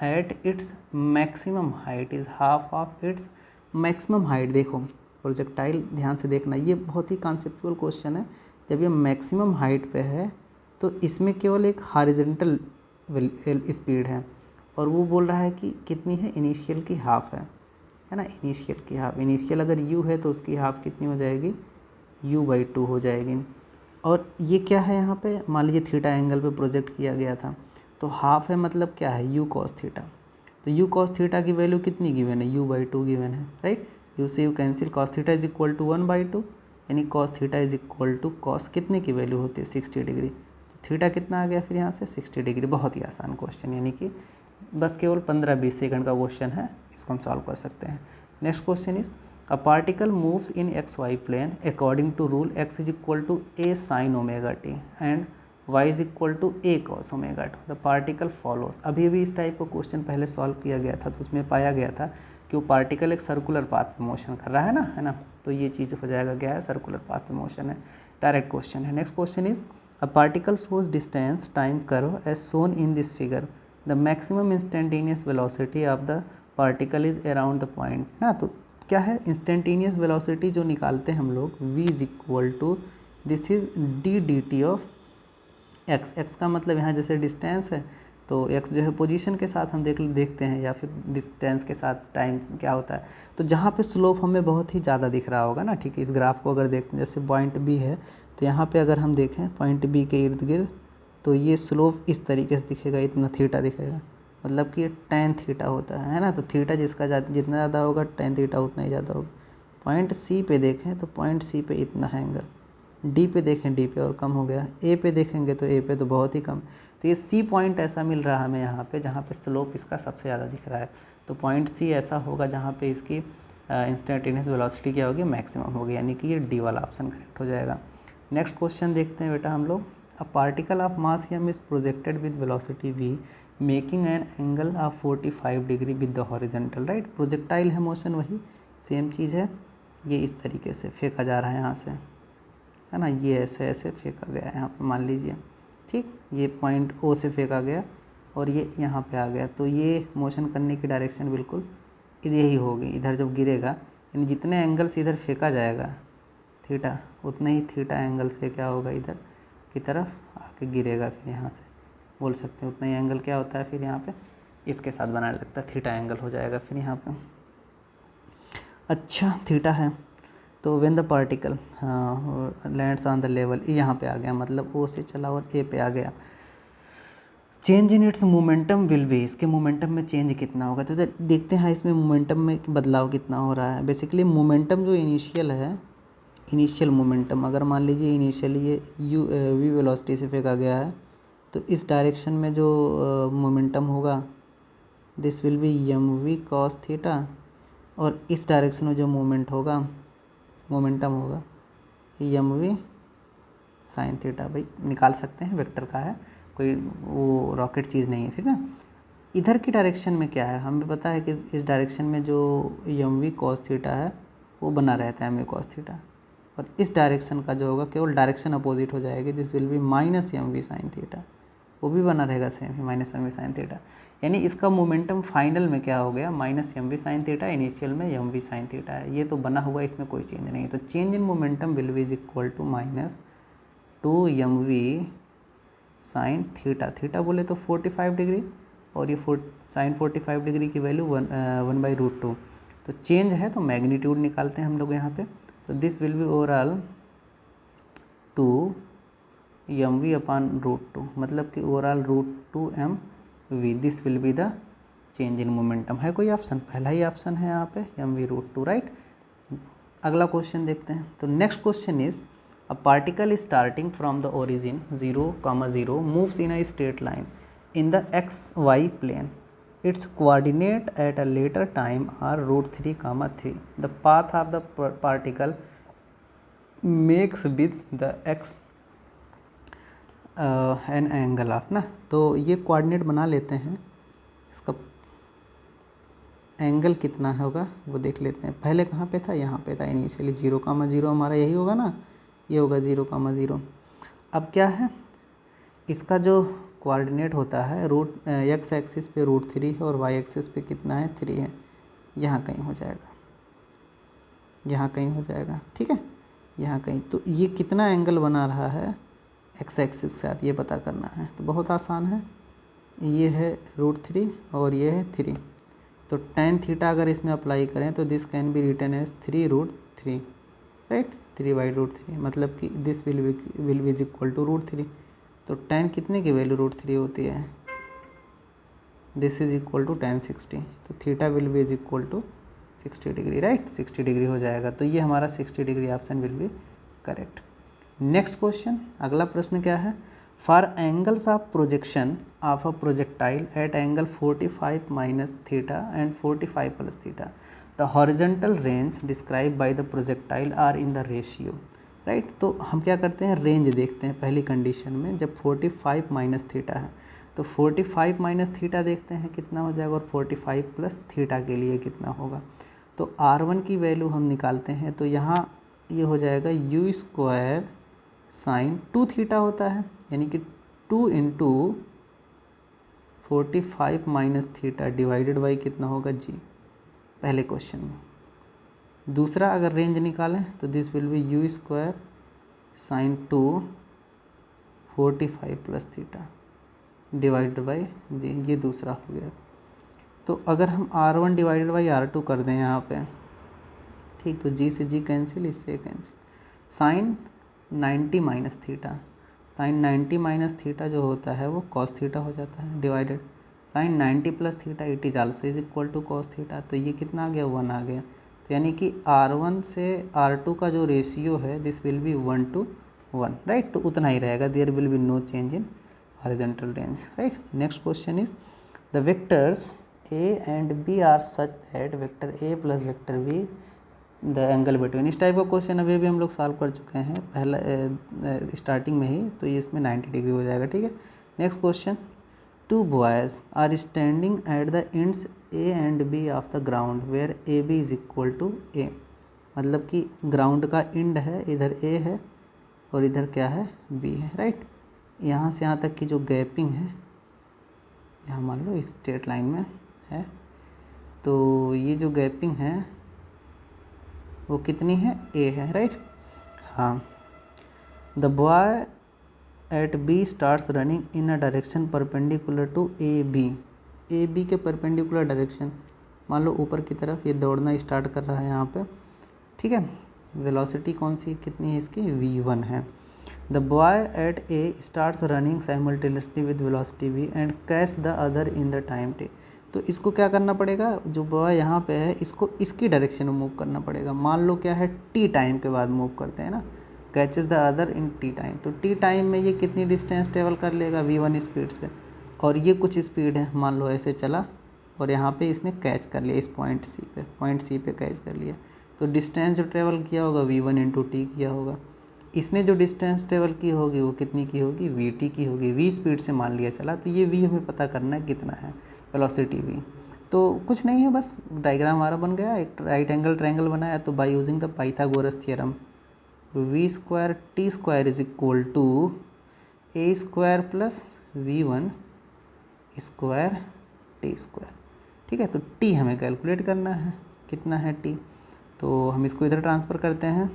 at its maximum height is half of its maximum height. देखो projectile ध्यान से देखना, ये बहुत ही conceptual question है। जब ये maximum height पे है तो इसमें केवल एक हॉरिजॉन्टल स्पीड है, और वो बोल रहा है कि कितनी है, इनिशियल की हाफ है ना, इनिशियल की हाफ। इनिशियल अगर u है तो उसकी हाफ कितनी हो जाएगी, u/2 हो जाएगी। और ये क्या है यहाँ पे, मान लीजिए थीटा एंगल पे प्रोजेक्ट किया गया था, तो हाफ है मतलब क्या है, u cos थीटा। तो u cos थीटा की वैल्यू कितनी गिवन है, u/2 गिवन है, राइट, u से u cancel, cos theta is equal to 1/2, यानी cos theta is equal to cos कितने की वैल्यू होती है, 60 डिग्री। तो थीटा कितना आ गया फिर यहाँ से 60 डिग्री। बहुत ही आसान क्वेश्चन, यानी कि बस केवल 15-20 सेकंड का क्वेश्चन है, इसको हम सॉल्व कर सकते हैं। Next question is a particle moves in XY plane according to rule x is equal to a sin omega t and y is equal to a cos omega two, the particle follows. अभी भी इस type का question पहले solve किया गया था, तो उसमें पाया गया था कि वो पार्टिकल एक सर्कुलर पाथ में मोशन कर रहा है ना, तो ये चीज़ हो जाएगा क्या है, सर्कुलर पाथ में मोशन है, डायरेक्ट क्वेश्चन है। Next question is a particle shows distance time curve as shown in this figure, the maximum instantaneous velocity of the particle is around the point ना। तो क्या है, इंस्टेंटेनियस वेलोसिटी जो निकालते हैं हम लोग, v is equal to this is D D T of X. X का मतलब यहाँ जैसे डिस्टेंस है, तो एक्स जो है पोजीशन के साथ हम देखते हैं, या फिर डिस्टेंस के साथ टाइम क्या होता है। तो जहाँ पे स्लोप हमें बहुत ही ज़्यादा दिख रहा होगा ना, ठीक है, इस ग्राफ को अगर देखते हैं, जैसे पॉइंट बी है, तो यहाँ पे अगर हम देखें पॉइंट बी के इर्द गिर्द, तो ये स्लोप इस तरीके से दिखेगा, इतना थीटा दिखेगा, मतलब कि tan थीटा होता है ना। तो थीटा जिसका जितना ज़्यादा होगा tan थीटा उतना ही ज़्यादा होगा। पॉइंट सी पे देखें तो पॉइंट सी पे इतना है एंगल, डी पे देखें डी पे और कम हो गया, ए पे देखेंगे तो ए पे तो बहुत ही कम। तो ये सी पॉइंट ऐसा मिल रहा है हमें यहाँ पे जहाँ पे स्लोप इसका सबसे ज़्यादा दिख रहा है। तो पॉइंट सी ऐसा होगा जहाँ पे इसकी इंस्टेंटेनियस वेलोसिटी क्या होगी, मैक्सिमम होगी, यानी कि ये डी वाला ऑप्शन करेक्ट हो जाएगा। नेक्स्ट क्वेश्चन देखते हैं बेटा हम लोग। A particle of mass m is projected with velocity v making an angle of 45 degree with the horizontal, right. Projectile है मोशन, वही सेम चीज़ है। ये इस तरीके से फेंका जा रहा है यहाँ से, है ना, ये ऐसे ऐसे फेंका गया है यहाँ पे, मान लीजिए, ठीक। ये पॉइंट ओ से फेंका गया और ये यहाँ पे आ गया, तो ये मोशन करने की डायरेक्शन बिल्कुल यही होगी। इधर जब गिरेगा, यानी जितने एंगल से इधर फेंका जाएगा थीटा, उतने ही थीटा एंगल से क्या होगा, इधर की तरफ आके गिरेगा। फिर यहाँ से बोल सकते हैं उतना ही एंगल क्या होता है, फिर यहाँ पे इसके साथ बनाने लगता है, थीटा एंगल हो जाएगा फिर यहाँ पे। अच्छा, थीटा है तो when the particle lands on the level, यहाँ पे आ गया, मतलब ओ से चला और ए पे आ गया। Change in its momentum will B, इसके मोमेंटम में चेंज कितना होगा। तो देखते हैं इसमें मोमेंटम में बदलाव कितना हो रहा है। बेसिकली मोमेंटम जो इनिशियल है, इनिशियल मोमेंटम, अगर मान लीजिए इनिशियली ये वी वेलोसिटी से फेंका गया है, तो इस डायरेक्शन में जो मोमेंटम होगा this will be M V cos theta, और इस डायरेक्शन में जो मोमेंटम होगा एम वी साइन थीटा। भाई निकाल सकते हैं, वेक्टर का है, कोई वो रॉकेट चीज़ नहीं है। फिर ना इधर की डायरेक्शन में क्या है, हमें पता है कि इस डायरेक्शन में जो एम वी कॉस थीटा है वो बना रहता है एम वी कॉस थीटा, और इस डायरेक्शन का जो होगा केवल डायरेक्शन अपोजिट हो जाएगी, this will be minus M V sine theta, वो भी बना रहेगा सेम ही, minus M V sine theta. यानी इसका मोमेंटम फाइनल में क्या हो गया, minus M V sine theta, initial में एम वी साइन थीटा है। ये तो बना हुआ है, इसमें कोई चेंज नहीं है। तो change in momentum will be is equal to minus 2 M V sine theta. Theta बोले तो 45 डिग्री, और ये साइन 45 डिग्री की वैल्यू 1/√2। तो चेंज है तो मैग्नीट्यूड निकालते हैं हम लोग यहाँ पे। तो this will be overall 2 M V upon √2, मतलब कि overall √2 M V, this will be the change in momentum. है कोई ऑप्शन, पहला ही ऑप्शन है यहाँ पे एम वी √2, राइट। अगला क्वेश्चन देखते हैं। तो next question is a particle is starting from the origin 0,0 moves in a straight line in the XY plane, its coordinate at a later time are √3,3. The path of the particle makes with the x an angle of ना। तो ये coordinate बना लेते हैं, इसका angle कितना होगा वो देख लेते हैं। पहले कहाँ पे था, यहाँ पे था इनिशियली, 0,0 हमारा यही होगा ना, ये होगा 0,0। अब क्या है, इसका जो कोऑर्डिनेट होता है x एक्सिस पे √3 है और y एक्सिस पे कितना है, 3 है। यहाँ कहीं हो जाएगा, यहाँ कहीं हो जाएगा, ठीक है, यहाँ कहीं। तो ये कितना एंगल बना रहा है x एक्सिस के साथ, ये पता करना है। तो बहुत आसान है, ये है √3 और ये है 3। तो tan थीटा अगर इसमें अप्लाई करें तो this can be written as 3√3, right, 3/√3, मतलब कि this will be is equal to √3। तो tan कितने की वैल्यू √3 होती है, this is equal to tan 60। तो theta will be is equal to 60 degree, right, 60 degree हो जाएगा। तो ये हमारा 60 degree option will be correct. Next question, अगला प्रश्न क्या है, for angles of projection of a projectile at angle 45 minus theta and 45 plus theta, the horizontal range describe by the projectile are in the ratio right. तो हम क्या करते हैं, range देखते हैं पहली कंडीशन में, जब 45 माइनस थीटा है तो 45 माइनस थीटा देखते हैं कितना हो जाएगा, और 45 प्लस थीटा के लिए कितना होगा। तो R1 की वैल्यू हम निकालते हैं, तो यहाँ ये हो जाएगा u स्क्वायर साइन 2 थीटा होता है, यानी कि 2 into 45 minus theta divided by कितना होगा g, पहले क्वेश्चन में। दूसरा अगर रेंज निकालें तो this will be u square sine 2 45 plus theta divided by G, ये दूसरा हो गया। तो अगर हम R1 डिवाइडेड बाई R2 कर दें यहाँ पे, ठीक, तो g से g कैंसिल, इससे cancel, sine 90 minus theta, sine 90 minus theta जो होता है वो कॉस थीटा हो जाता है, divided sine 90 plus theta it is also is equal to cos theta. तो ये कितना आ गया, 1 आ गया। तो यानी कि R1 से R2 का जो रेशियो है दिस विल बी 1:1, राइट। तो उतना ही रहेगा, there will be no change in horizontal range, right. Next question is the vectors a and b are such that vector a plus vector b the angle between. इस type का question अभी भी हम लोग सॉल्व कर चुके हैं पहला स्टार्टिंग में ही, तो ये इसमें 90 डिग्री हो जाएगा, ठीक है। Next question, 2 boys are standing at the ends a and b of the ground where A B is equal to a। मतलब कि ग्राउंड का एंड है, इधर a है और इधर क्या है, b है, राइट। यहाँ से यहाँ तक की जो गैपिंग है, यहाँ मान लो स्ट्रेट लाइन में है, तो ये जो गैपिंग है वो कितनी है, a है, राइट। हाँ, the boy at b starts running in a direction perpendicular to A B के परपेंडिकुलर डायरेक्शन, मान लो ऊपर की तरफ ये दौड़ना स्टार्ट कर रहा है यहाँ पे, ठीक है। वेलोसिटी कौन सी कितनी है इसकी, v1 है। The boy eight A starts running simultaneously with velocity v and catch the other in the time t। तो इसको क्या करना पड़ेगा, जो बॉय यहाँ पे है इसको इसकी डायरेक्शन में मूव करना पड़ेगा। मान लो क्या है, t टाइम के बाद मूव करते हैं ना, catches the other in t time. तो t टाइम में ये कितनी डिस्टेंस ट्रेवल कर लेगा v1 स्पीड से, और ये कुछ स्पीड है, मान लो ऐसे चला और यहाँ पे इसने कैच कर लिया इस पॉइंट सी पे कैच कर लिया। तो डिस्टेंस जो ट्रेवल किया होगा v1 इंटू टी किया होगा। इसने जो डिस्टेंस ट्रेवल की होगी वो कितनी की होगी, vt की होगी, v स्पीड से मान लिया चला। तो ये v हमें पता करना है कितना है, वेलोसिटी v। तो कुछ नहीं है, बस डायग्राम हमारा बन गया, एक राइट एंगल ट्रायंगल बनाया। तो by using the Pythagoras theorem v square T square is equal to a square plus v1 square T square, ठीक है। तो t हमें कैलकुलेट करना है, कितना है t, तो हम इसको इधर ट्रांसफ़र करते हैं,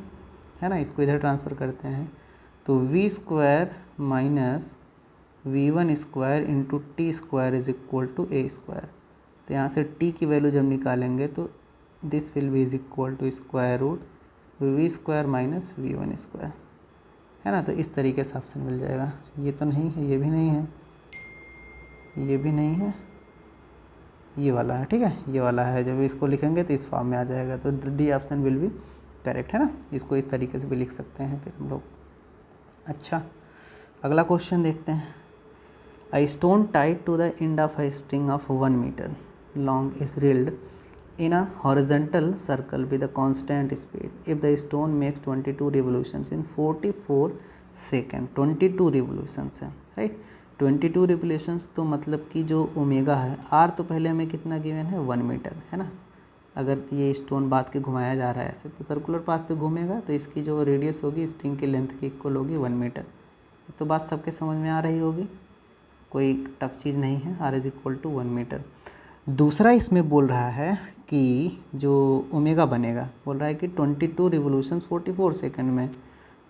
है ना, इसको इधर ट्रांसफ़र करते हैं। तो v square minus v1 square into T square is equal to a square. तो यहाँ से t की वैल्यू जब निकालेंगे तो this will be is equal to square root v square minus v1 square, है ना। तो इस तरीके से ऑप्शन मिल जाएगा। ये तो नहीं है, ये भी नहीं है, ये भी नहीं है, ये वाला है, ठीक है, ये वाला है। जब इसको लिखेंगे तो इस फॉर्म में आ जाएगा। तो D option will be correct, है ना। इसको इस तरीके से भी लिख सकते हैं फिर हम लोग। अच्छा, अगला क्वेश्चन देखते हैं। A stone tied to the end of a string of 1 meter long is reeled in a horizontal circle with a constant speed. If the stone makes 22 revolutions in 44 second, 22 revolutions है, right. 22 revolutions तो मतलब कि जो omega है, are तो पहले हमें कितना गिवन है, 1 मीटर, है ना। अगर ये स्टोन बात के घुमाया जा रहा है ऐसे, तो सर्कुलर पाथ पे घूमेगा, तो इसकी जो रेडियस होगी स्ट्रिंग की लेंथ की इक्वल होगी 1 मीटर। तो बात सबके समझ में आ रही होगी, कोई टफ चीज़ नहीं है। R is equal to 1 metre. दूसरा इसमें बोल रहा है कि जो ओमेगा बनेगा, बोल रहा है कि 22 रिवोल्यूशन 44 सेकंड में,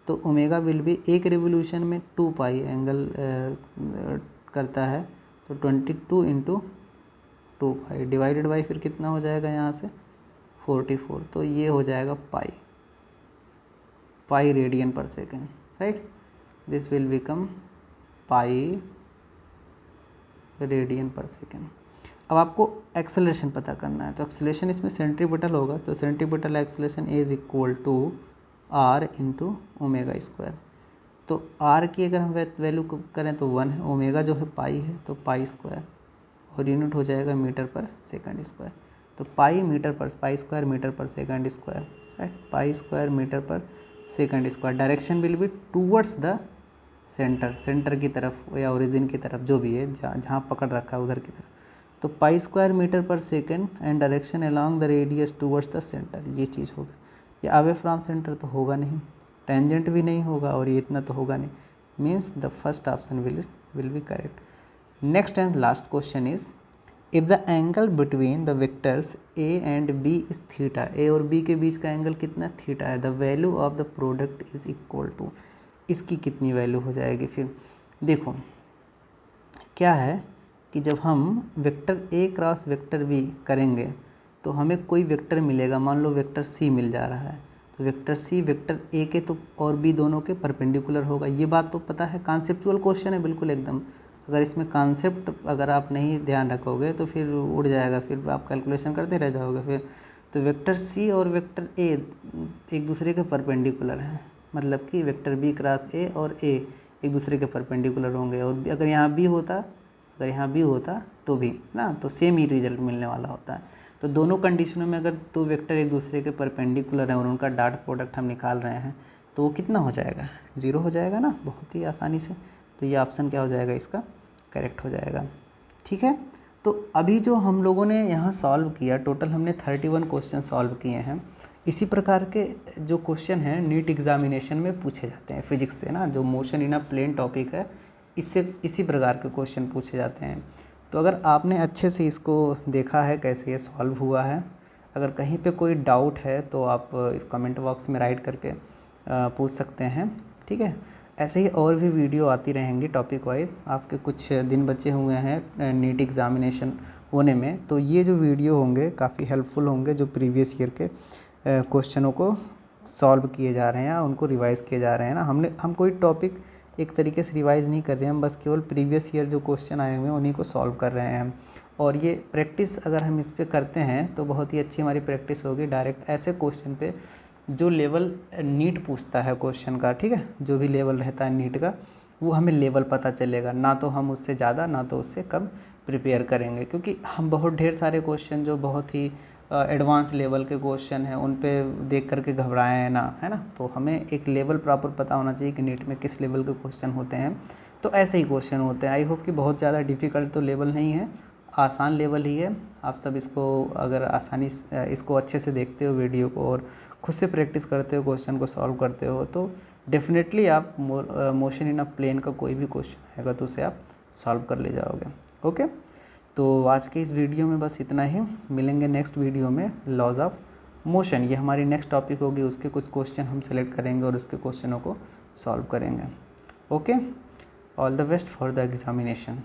तो ओमेगा विल भी एक रिवोल्यूशन में 2 पाई एंगल करता है। तो 22 इंटू 2 पाई डिवाइडेड बाई फिर कितना हो जाएगा यहाँ से 44। तो ये हो जाएगा पाई रेडियन पर second, right. This will become pi radian पर सेकेंड। अब आपको एक्सेलरेशन पता करना है, तो एक्सेलरेशन इसमें सेंट्रीपिटल होगा। तो centripetal acceleration is equal to r into omega square. तो आर की अगर हम वैल्यू करें तो 1 है, ओमेगा जो है पाई है, तो पाई स्क्वायर, और यूनिट हो जाएगा मीटर पर सेकंड स्क्वायर। तो पाई स्क्वायर मीटर पर second square, right, pi square metre पर second square, direction will be towards the centre, centre की तरफ या ओरिजिन की तरफ, जो भी है जहाँ पकड़ रखा है उधर की तरफ। तो pi square metre per second and direction along the radius towards the centre, ये चीज़ होगा। ये अवे फ्रॉम सेंटर तो होगा नहीं, टेंजेंट भी नहीं होगा, और ये इतना तो होगा नहीं, means the first option will be correct. Next and last question is, if the angle between the vectors A and B is theta, A और बी के बीच का एंगल कितना थीटा है, the value of the product is equal to, इसकी कितनी value हो जाएगी। फिर देखो क्या है कि जब हम vector A cross vector B करेंगे तो हमें कोई वेक्टर मिलेगा, मान लो वेक्टर सी मिल जा रहा है, तो वेक्टर सी वेक्टर ए के तो और बी दोनों के परपेंडिकुलर होगा, ये बात तो पता है, कॉन्सेप्चुअल क्वेश्चन है बिल्कुल एकदम। अगर इसमें कॉन्सेप्ट अगर आप नहीं ध्यान रखोगे तो फिर उड़ जाएगा, फिर आप कैलकुलेशन करते रह जाओगे फिर। तो वेक्टर सी और वेक्टर ए एक दूसरे के परपेंडिकुलर हैं, मतलब कि वेक्टर बी क्रॉस ए और ए एक दूसरे के परपेंडिकुलर होंगे, और अगर यहाँ बी होता, अगर यहाँ बी होता तो भी ना, तो सेम ही रिजल्ट मिलने वाला होता है। तो दोनों कंडीशनों में अगर दो वेक्टर एक दूसरे के परपेंडिकुलर हैं और उनका डॉट प्रोडक्ट हम निकाल रहे हैं तो वो कितना हो जाएगा, ज़ीरो हो जाएगा ना, बहुत ही आसानी से। तो ये ऑप्शन क्या हो जाएगा, इसका करेक्ट हो जाएगा। ठीक है, तो अभी जो हम लोगों ने यहाँ सॉल्व किया, टोटल हमने 31 क्वेश्चन सॉल्व किए हैं। इसी प्रकार के जो क्वेश्चन हैं नीट एग्जामिनेशन में पूछे जाते हैं फिजिक्स से ना, जो motion in a plane topic है, इससे इसी प्रकार के क्वेश्चन पूछे जाते हैं। तो अगर आपने अच्छे से इसको देखा है कैसे ये सॉल्व हुआ है, अगर कहीं पे कोई डाउट है तो आप इस कमेंट बॉक्स में राइट करके पूछ सकते हैं। ठीक है, ऐसे ही और भी वीडियो आती रहेंगी टॉपिक वाइज। आपके कुछ दिन बचे हुए हैं नीट एग्ज़ामिनेशन होने में, तो ये जो वीडियो होंगे काफ़ी हेल्पफुल होंगे, जो प्रीवियस ईयर के क्वेश्चनों को सॉल्व किए जा रहे हैं या उनको रिवाइज़ किए जा रहे हैं ना। हम कोई टॉपिक एक तरीके से रिवाइज़ नहीं कर रहे हैं, हम बस केवल प्रीवियस ईयर जो क्वेश्चन आए हुए हैं उन्हीं को सॉल्व कर रहे हैं। और ये प्रैक्टिस अगर हम इस पे करते हैं तो बहुत ही अच्छी हमारी प्रैक्टिस होगी डायरेक्ट ऐसे क्वेश्चन पे जो लेवल नीट पूछता है क्वेश्चन का। ठीक है, जो भी लेवल रहता है नीट का वो हमें लेवल पता चलेगा, ना तो हम उससे ज़्यादा ना तो उससे कम प्रिपेयर करेंगे, क्योंकि हम बहुत ढेर सारे क्वेश्चन जो बहुत ही एडवांस लेवल के क्वेश्चन हैं उन पे देख करके घबराए हैं ना, है ना। तो हमें एक लेवल प्रॉपर पता होना चाहिए कि नीट में किस लेवल के क्वेश्चन होते हैं, तो ऐसे ही क्वेश्चन होते हैं। आई होप कि बहुत ज़्यादा डिफ़िकल्ट तो लेवल नहीं है, आसान लेवल ही है। आप सब इसको अगर आसानी इसको अच्छे से देखते हो वीडियो को और खुद से प्रैक्टिस करते हो, क्वेश्चन को सॉल्व करते हो, तो डेफिनेटली आप मोशन इन अ प्लेन का कोई भी क्वेश्चन आएगा तो उसे आप सॉल्व कर ले जाओगे। ओके, तो आज के इस वीडियो में बस इतना ही। मिलेंगे नेक्स्ट वीडियो में लॉज ऑफ मोशन, ये हमारी नेक्स्ट टॉपिक होगी। उसके कुछ क्वेश्चन हम सेलेक्ट करेंगे और उसके क्वेश्चनों को सॉल्व करेंगे। Okay, all the best for the examination.